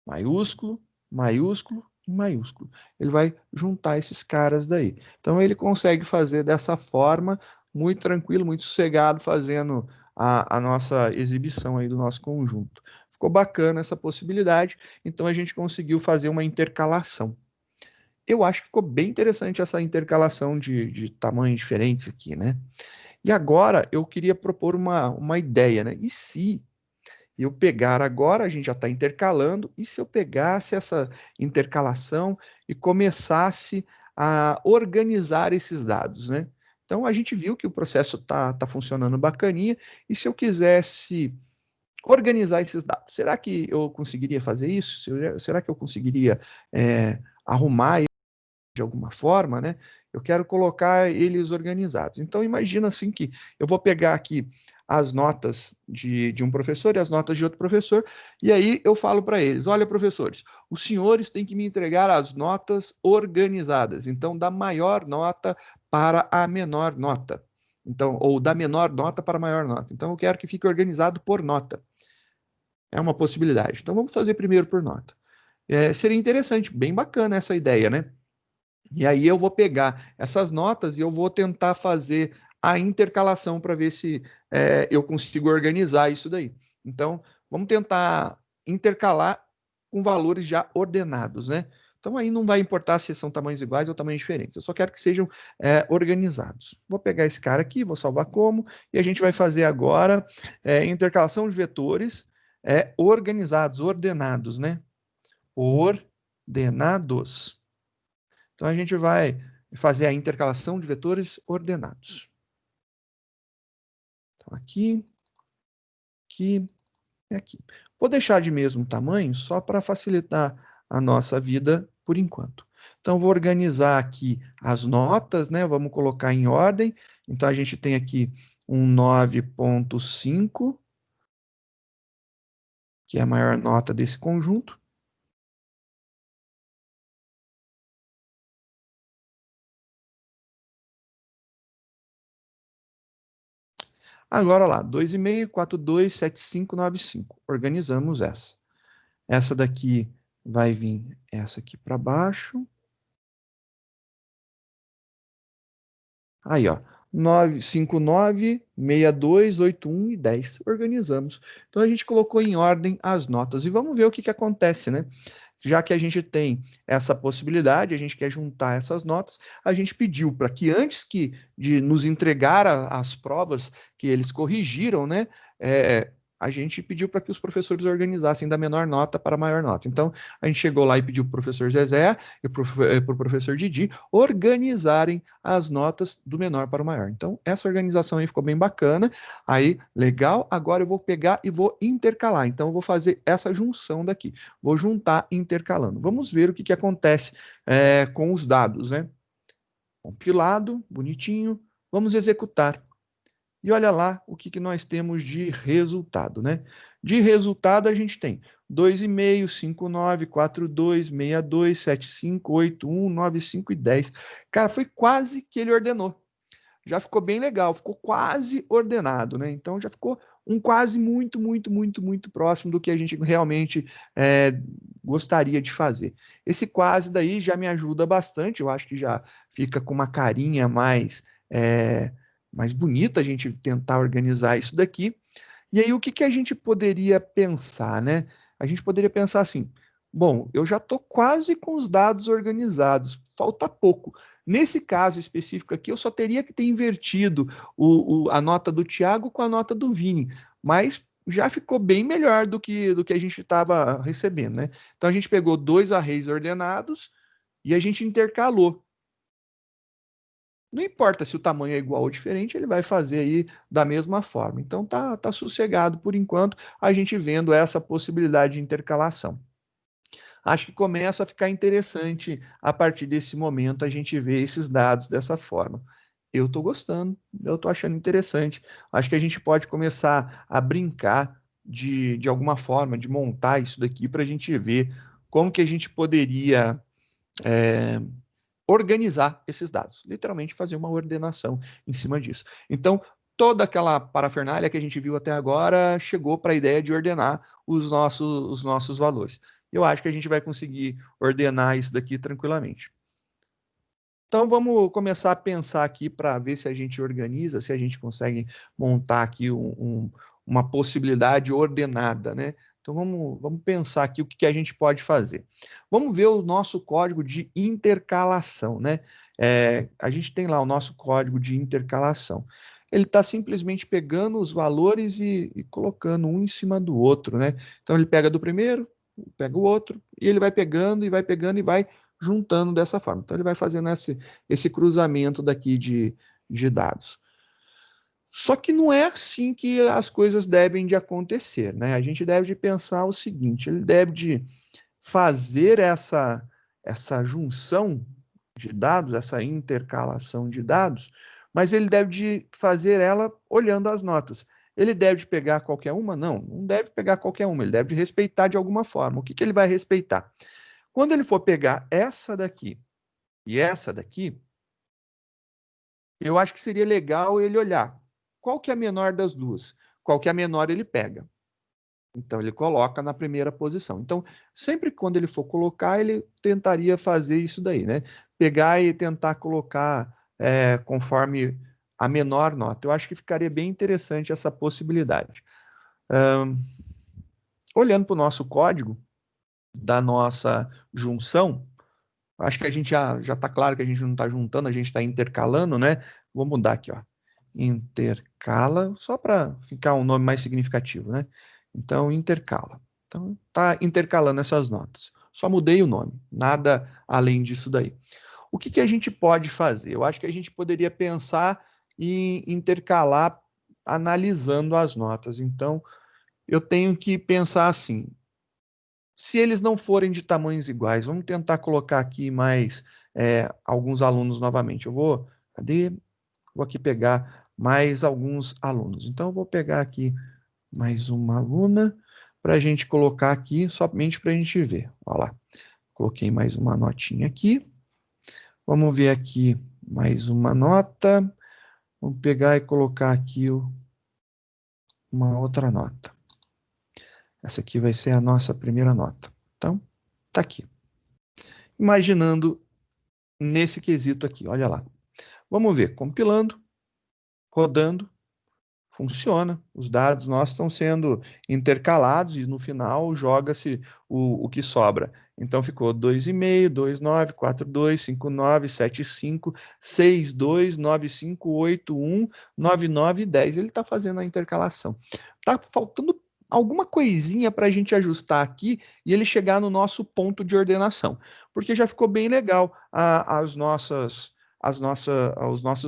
maiúsculo, maiúsculo, maiúsculo. Ele vai juntar esses caras daí. Então ele consegue fazer dessa forma, muito tranquilo, muito sossegado, fazendo a nossa exibição aí do nosso conjunto. Ficou bacana essa possibilidade, então a gente conseguiu fazer uma intercalação. Eu acho que ficou bem interessante essa intercalação de tamanhos diferentes aqui, né? E agora eu queria propor uma ideia, né? E se eu pegar agora, a gente já está intercalando, e se eu pegasse essa intercalação e começasse a organizar esses dados, né? Então a gente viu que o processo tá funcionando bacaninha, e se eu quisesse organizar esses dados, será que eu conseguiria fazer isso? Será que eu conseguiria arrumar de alguma forma, né? Eu quero colocar eles organizados. Então, imagina assim que eu vou pegar aqui as notas de um professor e as notas de outro professor, e aí eu falo para eles, olha, professores, os senhores têm que me entregar as notas organizadas, então, da maior nota para a menor nota. Então, ou da menor nota para a maior nota. Então, eu quero que fique organizado por nota. É uma possibilidade. Então, vamos fazer primeiro por nota. Seria interessante, bem bacana essa ideia, né? E aí eu vou pegar essas notas e eu vou tentar fazer a intercalação para ver se eu consigo organizar isso daí. Então, vamos tentar intercalar com valores já ordenados, né? Então, aí não vai importar se são tamanhos iguais ou tamanhos diferentes. Eu só quero que sejam organizados. Vou pegar esse cara aqui, vou salvar como, e a gente vai fazer agora intercalação de vetores organizados, ordenados, né? Ordenados. Então, a gente vai fazer a intercalação de vetores ordenados. Então, aqui, aqui e aqui. Vou deixar de mesmo tamanho só para facilitar a nossa vida por enquanto. Então, vou organizar aqui as notas, né? Vamos colocar em ordem. Então, a gente tem aqui um 9,5, que é a maior nota desse conjunto. Agora lá, 2,5, 4,2, 7,5, 9,5. Organizamos essa. Essa daqui vai vir essa aqui para baixo. Aí, ó. 959, 62, 81 e 10. Organizamos. Então, a gente colocou em ordem as notas. E vamos ver o que, que acontece, né? Já que a gente tem essa possibilidade, a gente quer juntar essas notas, a gente pediu para que antes de nos entregar as provas que eles corrigiram, né? A gente pediu para que os professores organizassem da menor nota para a maior nota. Então, a gente chegou lá e pediu para o professor Zezé e para o professor Didi organizarem as notas do menor para o maior. Então, essa organização aí ficou bem bacana. Aí, legal. Agora eu vou pegar e vou intercalar. Então, eu vou fazer essa junção daqui. Vou juntar intercalando. Vamos ver o que acontece com os dados, né? Compilado, bonitinho. Vamos executar. E olha lá o que nós temos de resultado, né? De resultado, a gente tem 2,5, 5,9, 4,2, 62, 7,5, 8,1, 9,5 e 10. Cara, foi quase que ele ordenou. Já ficou bem legal, ficou quase ordenado, né? Então já ficou um quase muito, muito, muito, muito próximo do que a gente realmente gostaria de fazer. Esse quase daí já me ajuda bastante, eu acho que já fica com uma carinha mais bonita a gente tentar organizar isso daqui. E aí, o que a gente poderia pensar, né? A gente poderia pensar assim: bom, eu já estou quase com os dados organizados, falta pouco. Nesse caso específico aqui, eu só teria que ter invertido a nota do Tiago com a nota do Vini, mas já ficou bem melhor do que a gente estava recebendo, né? Então, a gente pegou dois arrays ordenados e a gente intercalou. Não importa se o tamanho é igual ou diferente, ele vai fazer aí da mesma forma. Então tá sossegado por enquanto, a gente vendo essa possibilidade de intercalação. Acho que começa a ficar interessante a partir desse momento a gente ver esses dados dessa forma. Eu estou gostando, eu estou achando interessante. Acho que a gente pode começar a brincar de alguma forma, de montar isso daqui para a gente ver como que a gente poderia organizar esses dados, literalmente fazer uma ordenação em cima disso. Então, toda aquela parafernália que a gente viu até agora chegou para a ideia de ordenar os nossos valores. Eu acho que a gente vai conseguir ordenar isso daqui tranquilamente. Então, vamos começar a pensar aqui para ver se a gente organiza, se a gente consegue montar aqui uma possibilidade ordenada, né? Então, vamos pensar aqui o que a gente pode fazer. Vamos ver o nosso código de intercalação, né? A gente tem lá o nosso código de intercalação. Ele está simplesmente pegando os valores e colocando um em cima do outro, né? Então, ele pega do primeiro, pega o outro, e ele vai pegando e vai juntando dessa forma. Então, ele vai fazendo esse cruzamento daqui de dados. Só que não é assim que as coisas devem de acontecer, né? A gente deve de pensar o seguinte, ele deve de fazer essa junção de dados, essa intercalação de dados, mas ele deve de fazer ela olhando as notas. Ele deve de pegar qualquer uma? Não deve pegar qualquer uma, ele deve de respeitar de alguma forma. O que ele vai respeitar? Quando ele for pegar essa daqui e essa daqui, eu acho que seria legal ele olhar qual que é a menor das duas. Qual que é a menor ele pega. Então, ele coloca na primeira posição. Então, sempre quando ele for colocar, ele tentaria fazer isso daí, né? Pegar e tentar colocar conforme a menor nota. Eu acho que ficaria bem interessante essa possibilidade. Olhando para o nosso código da nossa junção, acho que a gente já está claro que a gente não está juntando, a gente está intercalando, né? Vou mudar aqui, ó. Intercala, só para ficar um nome mais significativo, né? Então, intercala. Então, está intercalando essas notas. Só mudei o nome, nada além disso daí. O que a gente pode fazer? Eu acho que a gente poderia pensar em intercalar analisando as notas. Então, eu tenho que pensar assim, se eles não forem de tamanhos iguais, vamos tentar colocar aqui mais alguns alunos novamente. Cadê? Vou aqui pegar mais alguns alunos. Então, eu vou pegar aqui mais uma aluna para a gente colocar aqui, somente para a gente ver. Olha lá, coloquei mais uma notinha aqui. Vamos ver aqui mais uma nota. Vamos pegar e colocar aqui uma outra nota. Essa aqui vai ser a nossa primeira nota. Então, tá aqui. Imaginando nesse quesito aqui, olha lá. Vamos ver, compilando, rodando, funciona. Os dados nossos estão sendo intercalados e no final joga-se o que sobra. Então ficou 2,5, 2,9, 4,2, 5,9, 7,5, 6,2, 9,5, 8,1, 9,9 e 10. Ele está fazendo a intercalação. Está faltando alguma coisinha para a gente ajustar aqui e ele chegar no nosso ponto de ordenação, porque já ficou bem legal os nossos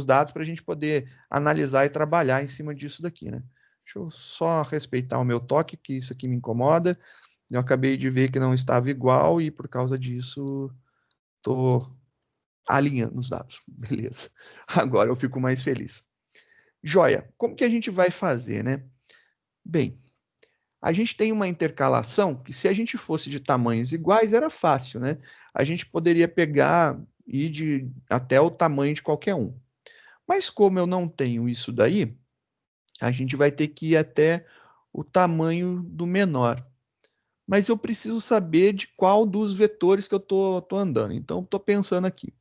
dados para a gente poder analisar e trabalhar em cima disso daqui, né? Deixa eu só respeitar o meu toque, que isso aqui me incomoda. Eu acabei de ver que não estava igual e por causa disso estou alinhando os dados. Beleza. Agora eu fico mais feliz. Joia, como que a gente vai fazer, né? Bem, a gente tem uma intercalação que se a gente fosse de tamanhos iguais era fácil, né? A gente poderia pegar e até o tamanho de qualquer um. Mas como eu não tenho isso daí, a gente vai ter que ir até o tamanho do menor. Mas eu preciso saber de qual dos vetores que eu tô andando. Então, estou pensando aqui.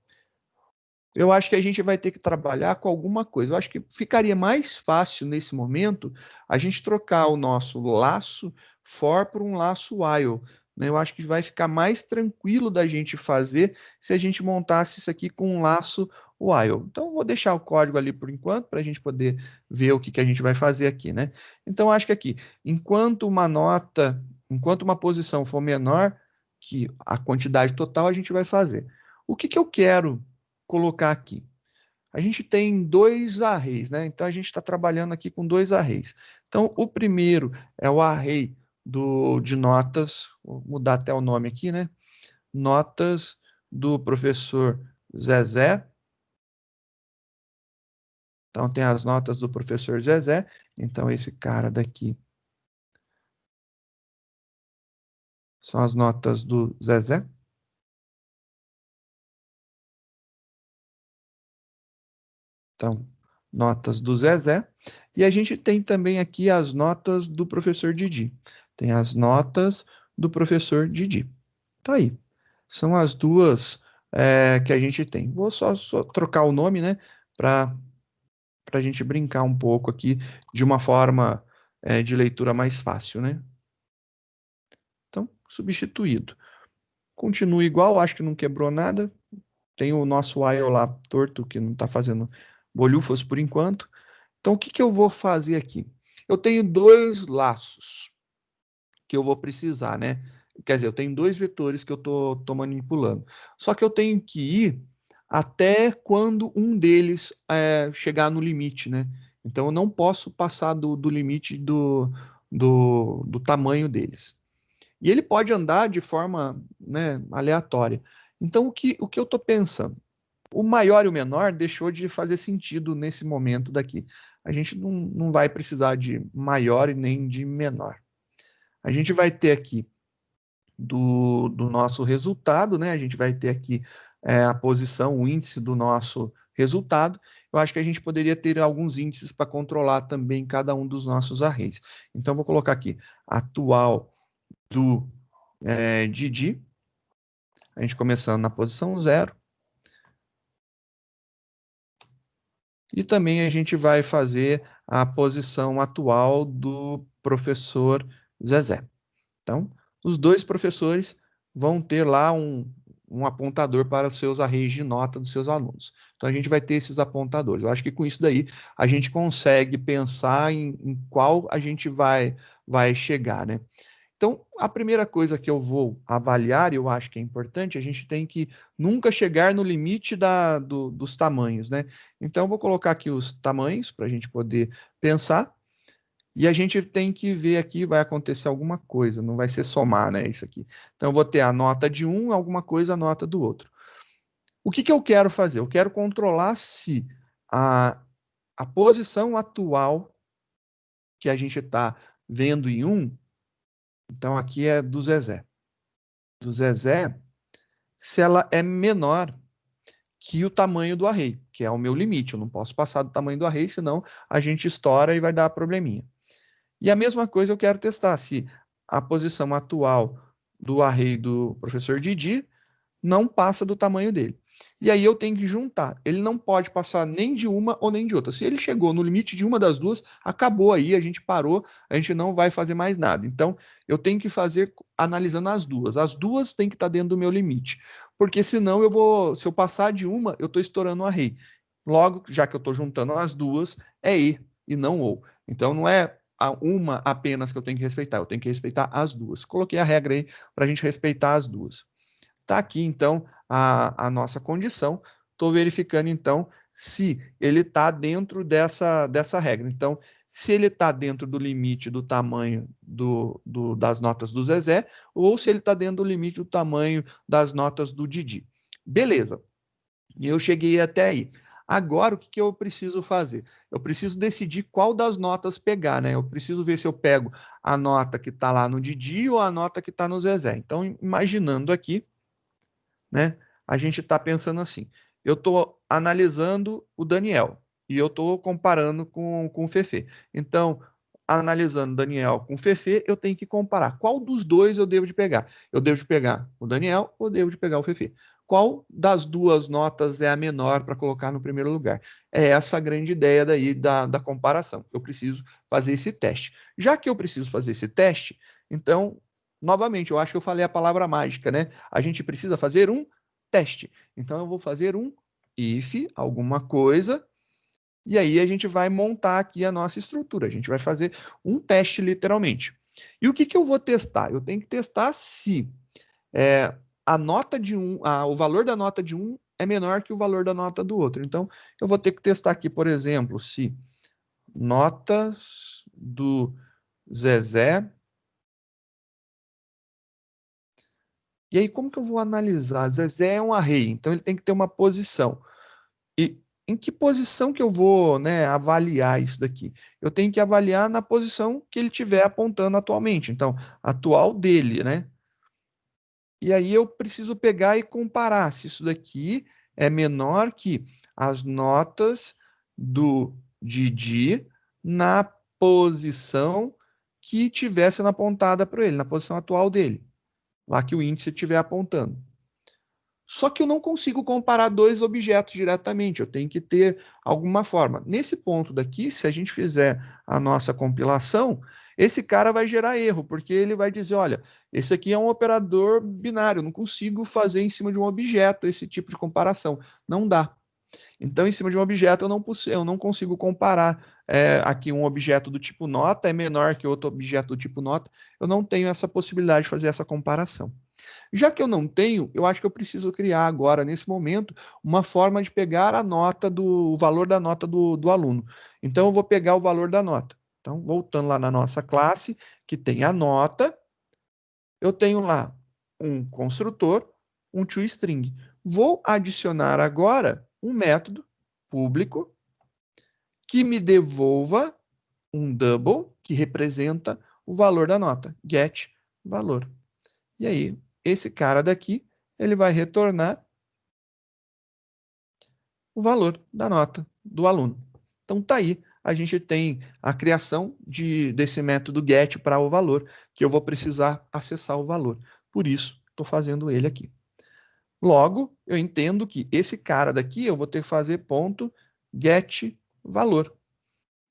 Eu acho que a gente vai ter que trabalhar com alguma coisa. Eu acho que ficaria mais fácil nesse momento a gente trocar o nosso laço for por um laço while, né? Eu acho que vai ficar mais tranquilo da gente fazer se a gente montasse isso aqui com um laço while. Então, eu vou deixar o código ali por enquanto para a gente poder ver o que a gente vai fazer aqui, né? Então, acho que aqui, enquanto uma posição for menor que a quantidade total, a gente vai fazer. O que eu quero colocar aqui? A gente tem dois arrays, né? Então a gente está trabalhando aqui com dois arrays. Então o primeiro é o array de notas, vou mudar até o nome aqui, né? Notas do professor Zezé. Então tem as notas do professor Zezé. Então esse cara daqui são as notas do Zezé. Então, notas do Zezé. E a gente tem também aqui as notas do professor Didi. Tem as notas do professor Didi. Tá aí. São as duas que a gente tem. Vou só trocar o nome, né? Para a gente brincar um pouco aqui de uma forma de leitura mais fácil, né? Então, substituído. Continua igual, acho que não quebrou nada. Tem o nosso while lá torto, que não está fazendo bolhufas por enquanto. Então, o que eu vou fazer aqui? Eu tenho dois laços que eu vou precisar, né? Quer dizer, eu tenho dois vetores que eu tô manipulando. Só que eu tenho que ir até quando um deles chegar no limite, né? Então, eu não posso passar do limite do tamanho deles. E ele pode andar de forma, né, aleatória. Então, o que eu estou pensando? O maior e o menor deixou de fazer sentido nesse momento daqui. A gente não vai precisar de maior e nem de menor. A gente vai ter aqui do nosso resultado, né? A gente vai ter aqui a posição, o índice do nosso resultado. Eu acho que a gente poderia ter alguns índices para controlar também cada um dos nossos arrays. Então, vou colocar aqui atual do Didi, a gente começando na posição 0. E também a gente vai fazer a posição atual do professor Zezé. Então, os dois professores vão ter lá um apontador para os seus arrays de nota dos seus alunos. Então, a gente vai ter esses apontadores. Eu acho que com isso daí, a gente consegue pensar em qual a gente vai chegar, né? Então, a primeira coisa que eu vou avaliar, e eu acho que é importante, a gente tem que nunca chegar no limite dos tamanhos, né? Então, eu vou colocar aqui os tamanhos para a gente poder pensar. E a gente tem que ver aqui, vai acontecer alguma coisa, não vai ser somar, né, isso aqui. Então, eu vou ter a nota de um, alguma coisa, a nota do outro. O que eu quero fazer? Eu quero controlar se a posição atual que a gente está vendo em 1, então aqui é do Zezé. Do Zezé, se ela é menor que o tamanho do array, que é o meu limite. Eu não posso passar do tamanho do array, senão a gente estoura e vai dar probleminha. E a mesma coisa eu quero testar se a posição atual do array do professor Didi não passa do tamanho dele. E aí eu tenho que juntar. Ele não pode passar nem de uma ou nem de outra. Se ele chegou no limite de uma das duas, acabou aí, a gente parou, a gente não vai fazer mais nada. Então, eu tenho que fazer analisando as duas. As duas têm que estar dentro do meu limite. Porque senão se eu passar de uma, eu estou estourando o array. Logo, já que eu estou juntando as duas, é e não ou. Então, não é uma apenas que eu tenho que respeitar, eu tenho que respeitar as duas. Coloquei a regra aí para a gente respeitar as duas. Está aqui, então, a nossa condição. Estou verificando, então, se ele está dentro dessa regra. Então, se ele está dentro do limite do tamanho das notas do Zezé, ou se ele está dentro do limite do tamanho das notas do Didi. Beleza. E eu cheguei até aí. Agora, o que eu preciso fazer? Eu preciso decidir qual das notas pegar, né? Eu preciso ver se eu pego a nota que está lá no Didi ou a nota que está no Zezé. Então, imaginando aqui, né? A gente está pensando assim, eu estou analisando o Daniel e eu estou comparando com o Fefe. Então, analisando o Daniel com o Fefe, eu tenho que comparar. Qual dos dois eu devo de pegar? Eu devo de pegar o Daniel ou devo de pegar o Fefe? Qual das duas notas é a menor para colocar no primeiro lugar? É essa a grande ideia daí da comparação. Eu preciso fazer esse teste. Já que eu preciso fazer esse teste, então, novamente, eu acho que eu falei a palavra mágica, né? A gente precisa fazer um teste. Então, eu vou fazer um if, alguma coisa, e aí a gente vai montar aqui a nossa estrutura. A gente vai fazer um teste, literalmente. E o que eu vou testar? Eu tenho que testar se a nota de o valor da nota de um é menor que o valor da nota do outro. Então, eu vou ter que testar aqui, por exemplo, se notas do Zezé. E aí, como que eu vou analisar? Zezé é um array, então ele tem que ter uma posição. E em que posição que eu vou, né, avaliar isso daqui? Eu tenho que avaliar na posição que ele estiver apontando atualmente. Então, atual dele, né? E aí eu preciso pegar e comparar se isso daqui é menor que as notas do Didi na posição que tivesse sendo apontada para ele, na posição atual dele, lá que o índice estiver apontando. Só que eu não consigo comparar dois objetos diretamente, eu tenho que ter alguma forma. Nesse ponto daqui, se a gente fizer a nossa compilação, esse cara vai gerar erro, porque ele vai dizer, olha, esse aqui é um operador binário, eu não consigo fazer em cima de um objeto esse tipo de comparação. Não dá. Então, em cima de um objeto, eu não consigo comparar. Aqui um objeto do tipo nota é menor que outro objeto do tipo nota, eu não tenho essa possibilidade de fazer essa comparação. Já que eu não tenho, eu acho que eu preciso criar agora, nesse momento, uma forma de pegar o valor da nota do aluno. Então, eu vou pegar o valor da nota. Então, voltando lá na nossa classe, que tem a nota, eu tenho lá um construtor, um toString. Vou adicionar agora um método público que me devolva um double, que representa o valor da nota, getValor. E aí, esse cara daqui, ele vai retornar o valor da nota do aluno. Então, tá aí, a gente tem a criação desse método get para o valor, que eu vou precisar acessar o valor. Por isso, estou fazendo ele aqui. Logo, eu entendo que esse cara daqui, eu vou ter que fazer ponto get valor.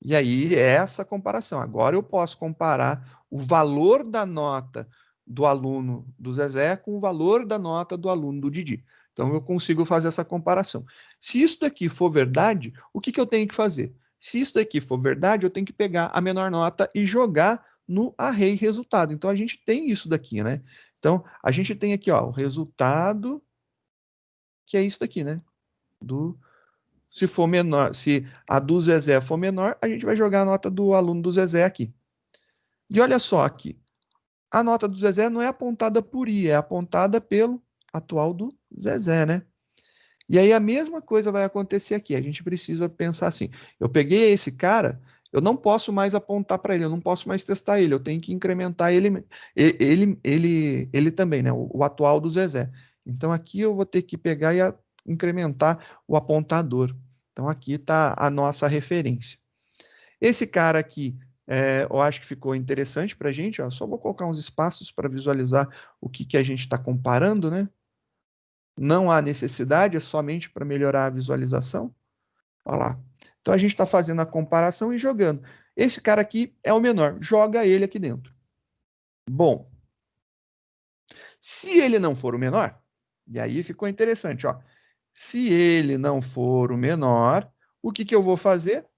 E aí, é essa comparação. Agora eu posso comparar o valor da nota do aluno do Zezé com o valor da nota do aluno do Didi. Então, eu consigo fazer essa comparação. Se isso daqui for verdade, o que eu tenho que fazer? Se isso daqui for verdade, eu tenho que pegar a menor nota e jogar no array resultado. Então, a gente tem isso daqui, né? Então, a gente tem aqui, ó, o resultado, que é isso daqui, né? Do Se for menor, se a do Zezé for menor, a gente vai jogar a nota do aluno do Zezé aqui. E olha só aqui, a nota do Zezé não é apontada por I, é apontada pelo atual do Zezé, né? E aí a mesma coisa vai acontecer aqui. A gente precisa pensar assim: eu peguei esse cara, eu não posso mais apontar para ele, eu não posso mais testar ele, eu tenho que incrementar ele também, né? O atual do Zezé. Então aqui eu vou ter que pegar e incrementar o apontador. Então aqui está a nossa referência. Esse cara aqui, eu acho que ficou interessante para a gente. Ó, só vou colocar uns espaços para visualizar o que a gente está comparando, né? Não há necessidade, é somente para melhorar a visualização. Olha lá. Então a gente está fazendo a comparação e jogando. Esse cara aqui é o menor, joga ele aqui dentro. Bom, se ele não for o menor, e aí ficou interessante, ó. Se ele não for o menor, o que eu vou fazer?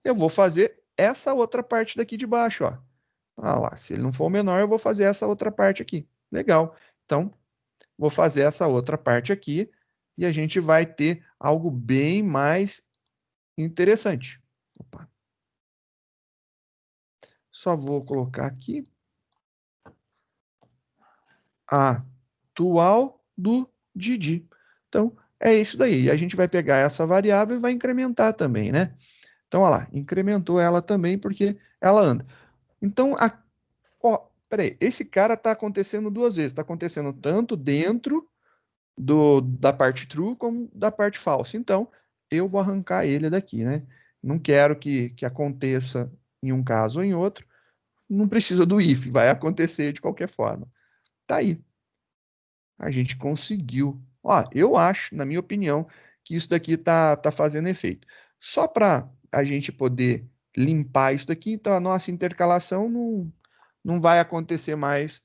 Eu vou fazer essa outra parte daqui de baixo, ó. Ah lá, se ele não for o menor, eu vou fazer essa outra parte aqui. Legal. Então, vou fazer essa outra parte aqui e a gente vai ter algo bem mais interessante. Opa. Só vou colocar aqui atual do Didi. Então, é isso daí. E a gente vai pegar essa variável e vai incrementar também, né? Então, olha lá, incrementou ela também porque ela anda. Então, peraí, esse cara está acontecendo duas vezes. Está acontecendo tanto dentro da parte true como da parte falsa. Então, eu vou arrancar ele daqui, né? Não quero que aconteça em um caso ou em outro. Não precisa do if, vai acontecer de qualquer forma. Tá aí. A gente conseguiu. Ó, eu acho, na minha opinião, que isso daqui tá fazendo efeito. Só para a gente poder limpar isso daqui, então a nossa intercalação não vai acontecer mais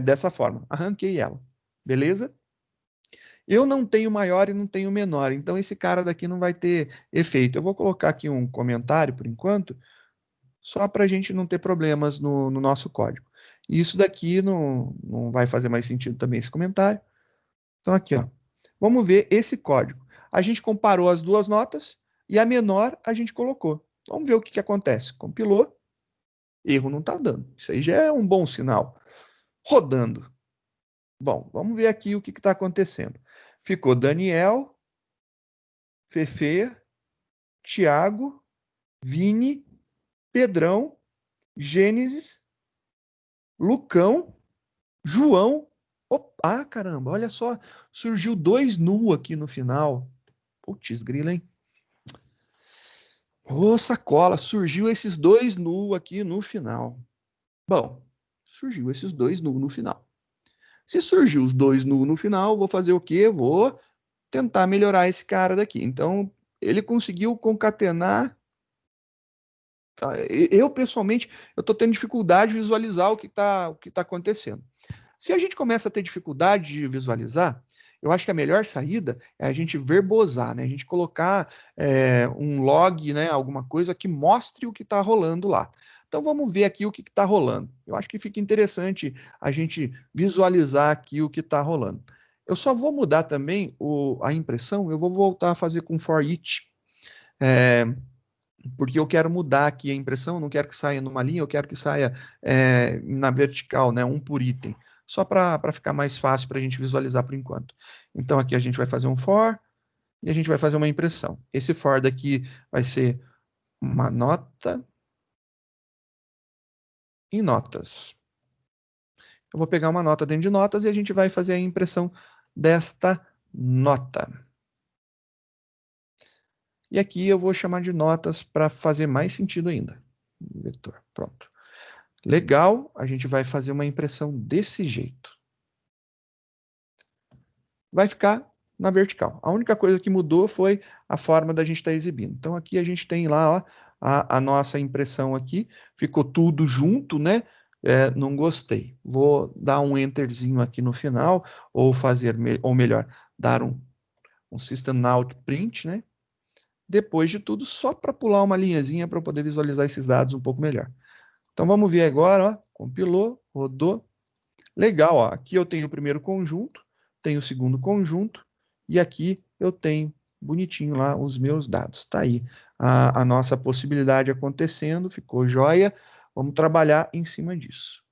dessa forma. Arranquei ela. Beleza? Eu não tenho maior e não tenho menor, então esse cara daqui não vai ter efeito. Eu vou colocar aqui um comentário por enquanto, só para a gente não ter problemas no nosso código. E isso daqui não vai fazer mais sentido também esse comentário. Então aqui, ó, vamos ver esse código. A gente comparou as duas notas e a menor a gente colocou. Vamos ver o que acontece. Compilou, erro não está dando. Isso aí já é um bom sinal. Rodando. Bom, vamos ver aqui o que está acontecendo. Ficou Daniel, Fefe, Tiago, Vini, Pedrão, Gênesis, Lucão, João. Opa, caramba, olha só. Surgiu 2 nu aqui no final. Putz, grila, hein? Ô, sacola, surgiu esses 2 nu aqui no final. Bom, surgiu esses 2 nu no final. Se surgiu os 2 nu no final, vou fazer o quê? Vou tentar melhorar esse cara daqui. Então, ele conseguiu concatenar. Eu, pessoalmente, eu estou tendo dificuldade de visualizar o que tá acontecendo. Se a gente começa a ter dificuldade de visualizar, eu acho que a melhor saída é a gente verbosar, né? A gente colocar um log, né? Alguma coisa que mostre o que está rolando lá. Então vamos ver aqui o que está rolando. Eu acho que fica interessante a gente visualizar aqui o que está rolando. Eu só vou mudar também a impressão, eu vou voltar a fazer com for each. Porque eu quero mudar aqui a impressão, não quero que saia numa linha, eu quero que saia na vertical, né, um por item, só para ficar mais fácil para a gente visualizar por enquanto. Então aqui a gente vai fazer um for e a gente vai fazer uma impressão. Esse for daqui vai ser uma nota em notas. Eu vou pegar uma nota dentro de notas e a gente vai fazer a impressão desta nota. E aqui eu vou chamar de notas para fazer mais sentido ainda. Vetor, pronto. Legal, a gente vai fazer uma impressão desse jeito. Vai ficar na vertical. A única coisa que mudou foi a forma da gente estar exibindo. Então aqui a gente tem lá ó, a nossa impressão aqui, ficou tudo junto, né? Não gostei. Vou dar um enterzinho aqui no final, ou fazer, ou melhor, dar um system out print, né? Depois de tudo, só para pular uma linhazinha para eu poder visualizar esses dados um pouco melhor. Então vamos ver agora, ó, compilou, rodou. Legal, ó, aqui eu tenho o primeiro conjunto, tenho o segundo conjunto, e aqui eu tenho bonitinho lá os meus dados. Tá aí a nossa possibilidade acontecendo, ficou joia. Vamos trabalhar em cima disso.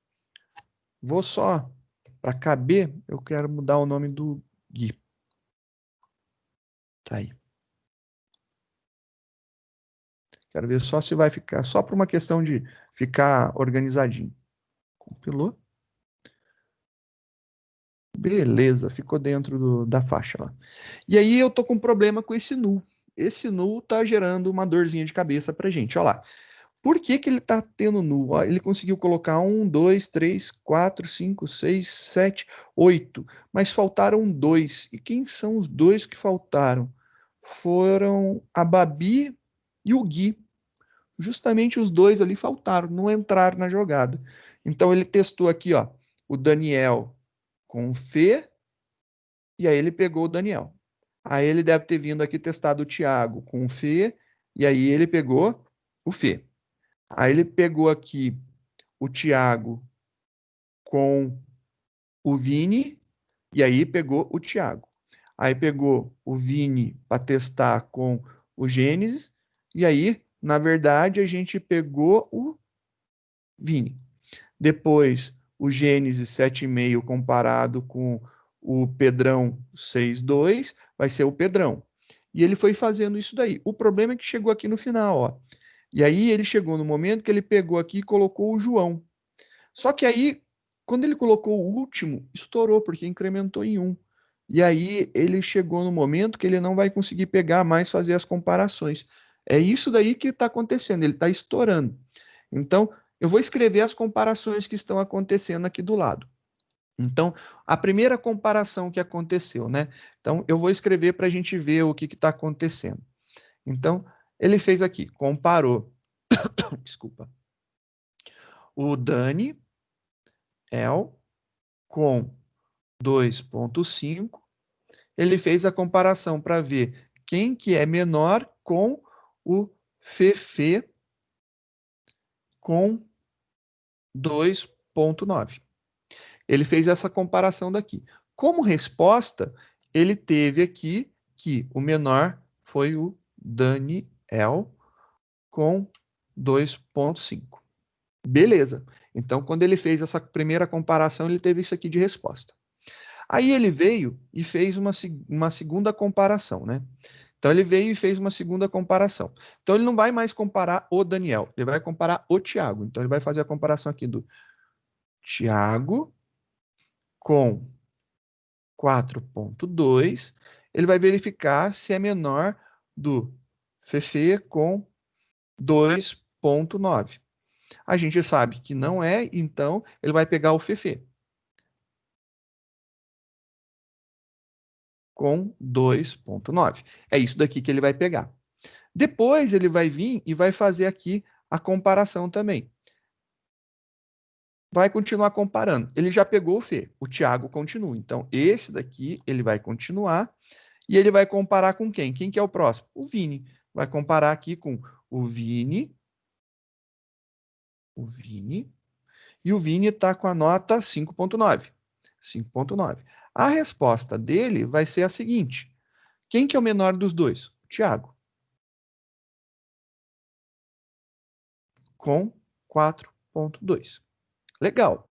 Vou só, para caber, eu quero mudar o nome do Gui. Tá aí. Quero ver só se vai ficar, só por uma questão de ficar organizadinho. Compilou. Beleza, ficou dentro da faixa lá. E aí eu tô com um problema com esse null. Esse null tá gerando uma dorzinha de cabeça pra gente. Olha lá. Por que que ele tá tendo null? Ó, ele conseguiu colocar 1, 2, 3, 4, 5, 6, 7, 8. Mas faltaram 2. E quem são os 2 que faltaram? Foram a Babi e o Gui. Justamente os 2 ali faltaram, não entraram na jogada. Então ele testou aqui, ó, o Daniel com o Fê, e aí ele pegou o Daniel. Aí ele deve ter vindo aqui testado o Thiago com o Fê, e aí ele pegou o Fê. Aí ele pegou aqui o Thiago com o Vini, e aí pegou o Thiago. Aí pegou o Vini para testar com o Gênesis, e aí, na verdade, a gente pegou o Vini. Depois, o Gênesis 7,5 comparado com o Pedrão 6,2 vai ser o Pedrão. E ele foi fazendo isso daí. O problema é que chegou aqui no final, ó. E aí ele chegou no momento que ele pegou aqui e colocou o João. Só que aí, quando ele colocou o último, estourou, porque incrementou em 1. E aí ele chegou no momento que ele não vai conseguir pegar mais, fazer as comparações. É isso daí que está acontecendo, ele está estourando. Então, eu vou escrever as comparações que estão acontecendo aqui do lado. Então, a primeira comparação que aconteceu, né? Então, eu vou escrever para a gente ver o que está acontecendo. Então, ele fez aqui, comparou, desculpa, o Daniel com 2,5. Ele fez a comparação para ver quem que é menor com o Fefe com 2,9. Ele fez essa comparação daqui. Como resposta, ele teve aqui que o menor foi o Daniel com 2,5. Beleza. Então, quando ele fez essa primeira comparação, ele teve isso aqui de resposta. Aí ele veio e fez uma segunda comparação, né? Então ele veio e fez uma segunda comparação. Então ele não vai mais comparar o Daniel, ele vai comparar o Thiago. Então ele vai fazer a comparação aqui do Thiago com 4,2. Ele vai verificar se é menor do Fefe com 2,9. A gente sabe que não é, então ele vai pegar o Fefe com 2,9. É isso daqui que ele vai pegar. Depois ele vai vir e vai fazer aqui a comparação também. Vai continuar comparando. Ele já pegou o Fê, o Thiago continua. Então, esse daqui ele vai continuar e ele vai comparar com quem? Quem que é o próximo? O Vini. Vai comparar aqui com o Vini. E o Vini está com a nota 5,9. 5,9. A resposta dele vai ser a seguinte. Quem que é o menor dos dois? O Thiago. Com 4,2. Legal.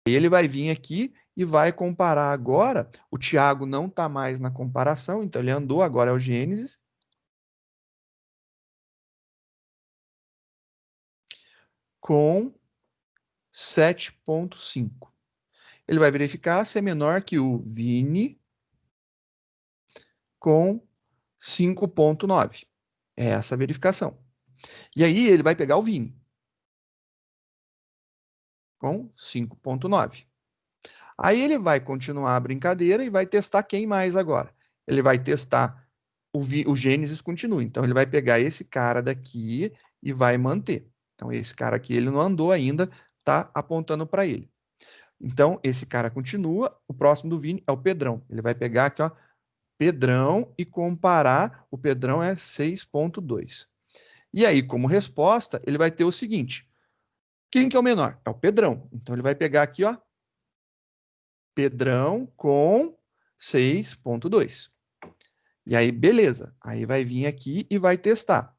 E ele vai vir aqui e vai comparar agora. O Thiago não está mais na comparação, então ele andou, agora é o Gênesis. Com 7,5. Ele vai verificar se é menor que o Vini com 5,9. É essa a verificação. E aí ele vai pegar o Vini com 5,9. Aí ele vai continuar a brincadeira e vai testar quem mais agora. Ele vai testar o Gênesis continua. Então ele vai pegar esse cara daqui e vai manter. Então esse cara aqui ele não andou ainda, tá apontando para ele. Então esse cara continua. O próximo do Vini é o Pedrão. Ele vai pegar aqui, ó, Pedrão e comparar. O Pedrão é 6,2. E aí, como resposta, ele vai ter o seguinte: quem que é o menor? É o Pedrão. Então ele vai pegar aqui, ó, Pedrão com 6,2. E aí, beleza. Aí vai vir aqui e vai testar.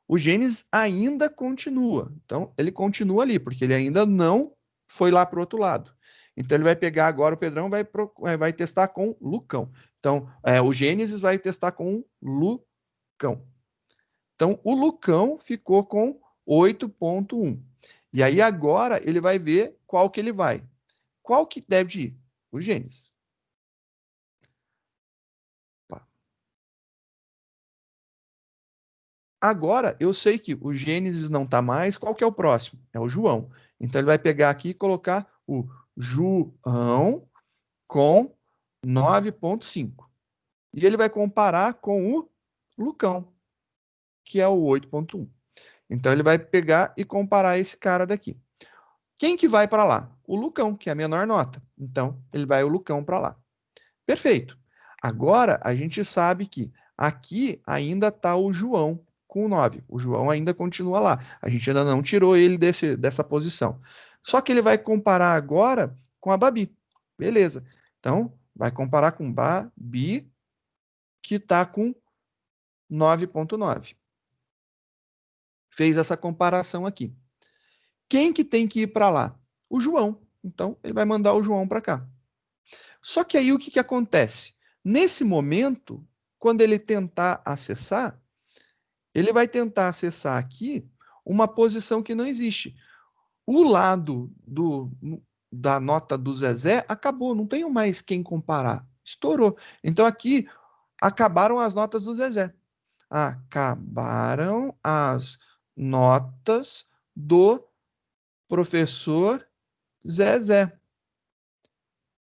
O Gênesis ainda continua. Então, ele continua ali, porque ele ainda não foi lá para o outro lado. Então, ele vai pegar agora o Pedrão e vai testar com Lucão. Então, o Gênesis vai testar com Lucão. Então, o Lucão ficou com 8,1. E aí, agora, ele vai ver qual que ele vai. Qual que deve ir? O Gênesis. Agora, eu sei que o Gênesis não está mais, qual que é o próximo? É o João. Então, ele vai pegar aqui e colocar o João com 9,5. E ele vai comparar com o Lucão, que é o 8,1. Então, ele vai pegar e comparar esse cara daqui. Quem que vai para lá? O Lucão, que é a menor nota. Então, ele vai o Lucão para lá. Perfeito. Agora, a gente sabe que aqui ainda está o João com 9. O João ainda continua lá. A gente ainda não tirou ele dessa posição. Só que ele vai comparar agora com a Babi. Beleza. Então, vai comparar com Babi, que está com 9,9. Fez essa comparação aqui. Quem que tem que ir para lá? O João. Então, ele vai mandar o João para cá. Só que aí o que acontece? Nesse momento, quando ele tentar acessar, ele vai tentar acessar aqui uma posição que não existe. O lado da nota do Zezé acabou, não tenho mais quem comparar. Estourou. Então aqui acabaram as notas do Zezé. Acabaram as notas do professor Zezé.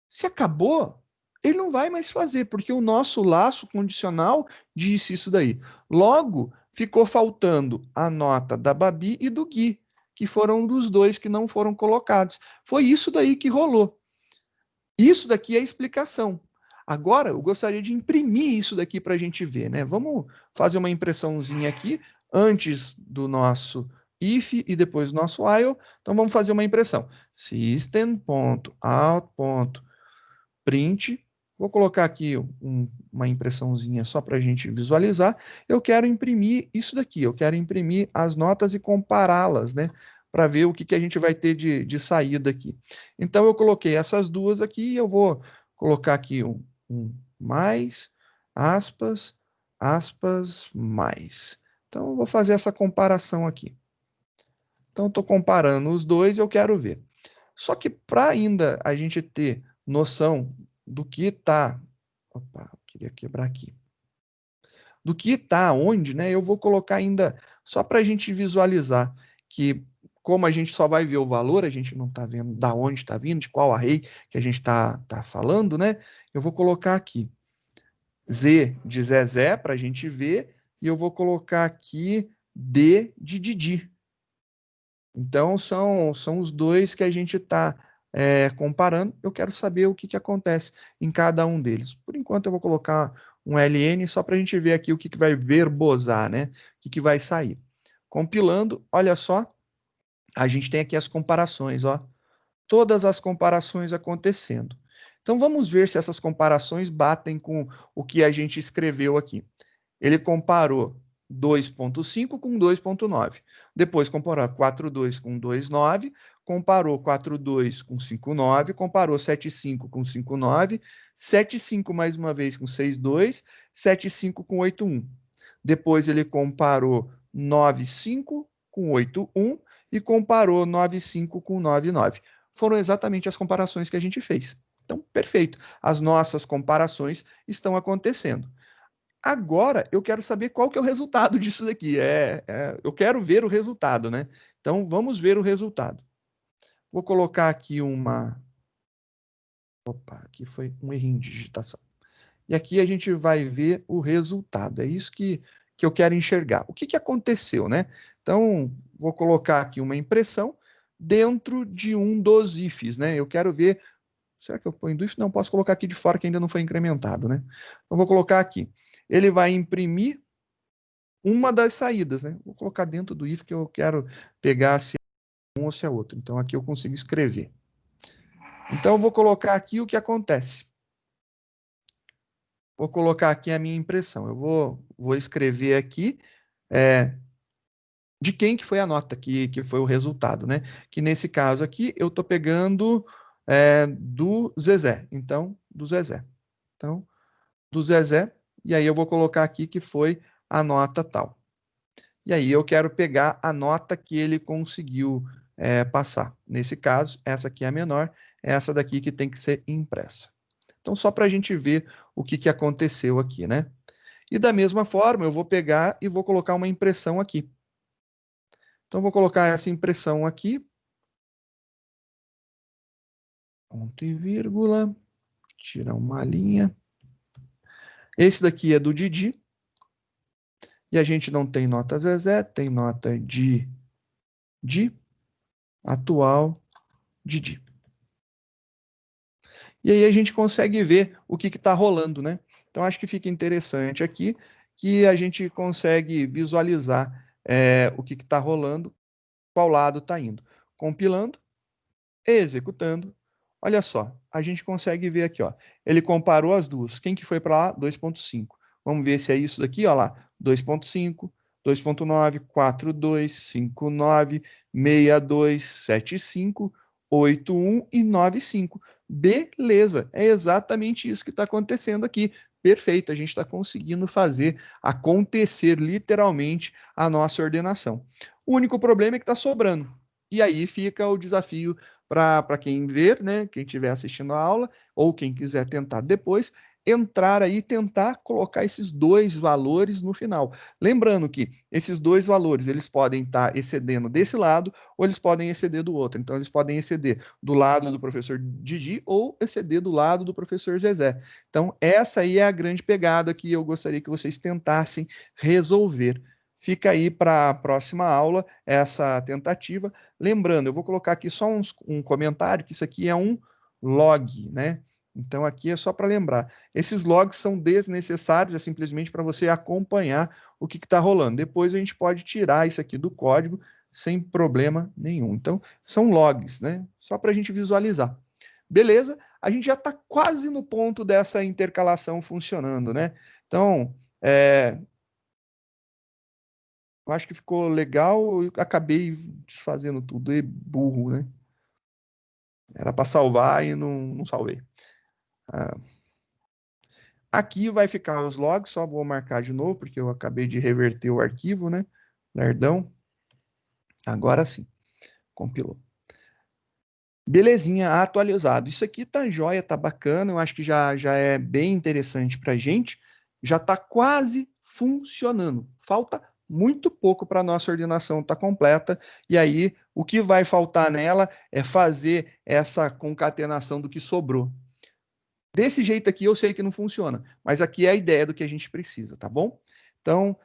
Se acabou, ele não vai mais fazer, porque o nosso laço condicional disse isso daí. Logo, ficou faltando a nota da Babi e do Gui, que foram dos dois que não foram colocados. Foi isso daí que rolou. Isso daqui é a explicação. Agora, eu gostaria de imprimir isso daqui para a gente ver, né? Vamos fazer uma impressãozinha aqui, antes do nosso if e depois do nosso while. Então, vamos fazer uma impressão. System.out.print. Vou colocar aqui uma impressãozinha só para a gente visualizar. Eu quero imprimir isso daqui, eu quero imprimir as notas e compará-las, né? Para ver o que a gente vai ter de saída aqui. Então, eu coloquei essas duas aqui e eu vou colocar aqui um mais, aspas, aspas, mais. Então, eu vou fazer essa comparação aqui. Então, estou comparando os dois e eu quero ver. Só que para ainda a gente ter noção do que está... Opa, eu queria quebrar aqui. Do que está onde, né? Eu vou colocar ainda, só para a gente visualizar, que como a gente só vai ver o valor, a gente não está vendo da onde está vindo, de qual array que a gente está falando, né? Eu vou colocar aqui Z de Zezé para a gente ver, e eu vou colocar aqui D de Didi. Então, são os dois que a gente está comparando. Eu quero saber o que acontece em cada um deles. Por enquanto, eu vou colocar um LN só para a gente ver aqui o que vai verbosar, né? O que vai sair. Compilando, olha só, a gente tem aqui as comparações, ó. Todas as comparações acontecendo. Então, vamos ver se essas comparações batem com o que a gente escreveu aqui. Ele comparou 2,5 com 2,9. Depois comparou 4,2 com 2,9, comparou 4,2 com 5,9, comparou 7,5 com 5,9, 7,5 mais uma vez com 6,2, 7,5 com 8,1. Depois ele comparou 9,5 com 8,1 e comparou 9,5 com 9,9. Foram exatamente as comparações que a gente fez. Então, perfeito. As nossas comparações estão acontecendo. Agora, eu quero saber qual que é o resultado disso daqui. Eu quero ver o resultado, né? Então, vamos ver o resultado. Vou colocar aqui uma... Opa, aqui foi um errinho de digitação. E aqui a gente vai ver o resultado. É isso que eu quero enxergar. O que aconteceu, né? Então, vou colocar aqui uma impressão dentro de um dos ifs, né? Eu quero ver... Será que eu ponho do if? Não, posso colocar aqui de fora que ainda não foi incrementado, né? Então, vou colocar aqui. Ele vai imprimir uma das saídas, né? Vou colocar dentro do if que eu quero pegar se é um ou se é outro. Então, aqui eu consigo escrever. Então, eu vou colocar aqui o que acontece. vou colocar aqui a minha impressão. Eu vou escrever aqui de quem que foi a nota, que foi o resultado, né? Que nesse caso aqui, eu estou pegando do Zezé. Então, do Zezé. Então, do Zezé, e aí eu vou colocar aqui que foi a nota tal. E aí eu quero pegar a nota que ele conseguiu passar. Nesse caso, essa aqui é a menor, essa daqui que tem que ser impressa. Então, só para a gente ver o que aconteceu aqui, né? E da mesma forma, eu vou pegar e vou colocar uma impressão aqui. Então, vou colocar essa impressão aqui. Ponto e vírgula. Tirar uma linha. Esse daqui é do Didi. E a gente não tem nota Zezé, tem nota de atual Didi. E aí a gente consegue ver o que está rolando, né? Então, acho que fica interessante aqui que a gente consegue visualizar o que está rolando, qual lado está indo. Compilando, executando. Olha só, a gente consegue ver aqui, ó. Ele comparou as duas. Quem que foi para lá? 2.5. Vamos ver se é isso daqui, ó lá. 2.5, 2.9, 4.2, 5.9, 62, 7.5, 8.1 e 9.5. Beleza, é exatamente isso que está acontecendo aqui. Perfeito, a gente está conseguindo fazer acontecer literalmente a nossa ordenação. O único problema é que está sobrando. E aí fica o desafio para quem ver, né, quem estiver assistindo a aula, ou quem quiser tentar depois, entrar aí e tentar colocar esses dois valores no final. Lembrando que esses dois valores, eles podem estar excedendo desse lado, ou eles podem exceder do outro. Então, eles podem exceder do lado do professor Didi, ou exceder do lado do professor Zezé. Então, essa aí é a grande pegada que eu gostaria que vocês tentassem resolver. Fica aí para a próxima aula essa tentativa. Lembrando, eu vou colocar aqui só um comentário, que isso aqui é um log, né? Então, aqui é só para lembrar. Esses logs são desnecessários, é simplesmente para você acompanhar o que está rolando. Depois a gente pode tirar isso aqui do código sem problema nenhum. Então, são logs, né? Só para a gente visualizar. Beleza? A gente já está quase no ponto dessa intercalação funcionando, né? Então, eu acho que ficou legal, eu acabei desfazendo tudo, e burro, né? Era para salvar e não salvei. Aqui vai ficar os logs, só vou marcar de novo, porque eu acabei de reverter o arquivo, né? Lerdão. Agora sim, compilou. Belezinha, atualizado. Isso aqui tá jóia, tá bacana, eu acho que já é bem interessante pra gente. Já tá quase funcionando. Falta muito pouco para a nossa ordenação estar completa, e aí o que vai faltar nela é fazer essa concatenação do que sobrou. Desse jeito aqui eu sei que não funciona, mas aqui é a ideia do que a gente precisa, tá bom? Então,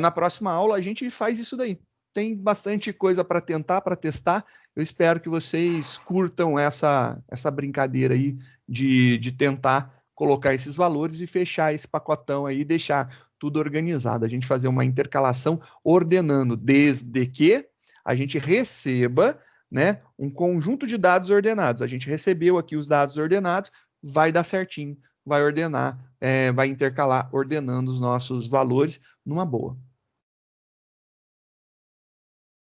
na próxima aula a gente faz isso daí. Tem bastante coisa para tentar, para testar. Eu espero que vocês curtam essa brincadeira aí de tentar colocar esses valores e fechar esse pacotão aí, deixar tudo organizado. A gente fazer uma intercalação ordenando, desde que a gente receba, né, um conjunto de dados ordenados. A gente recebeu aqui os dados ordenados, vai dar certinho, vai ordenar, vai intercalar ordenando os nossos valores numa boa.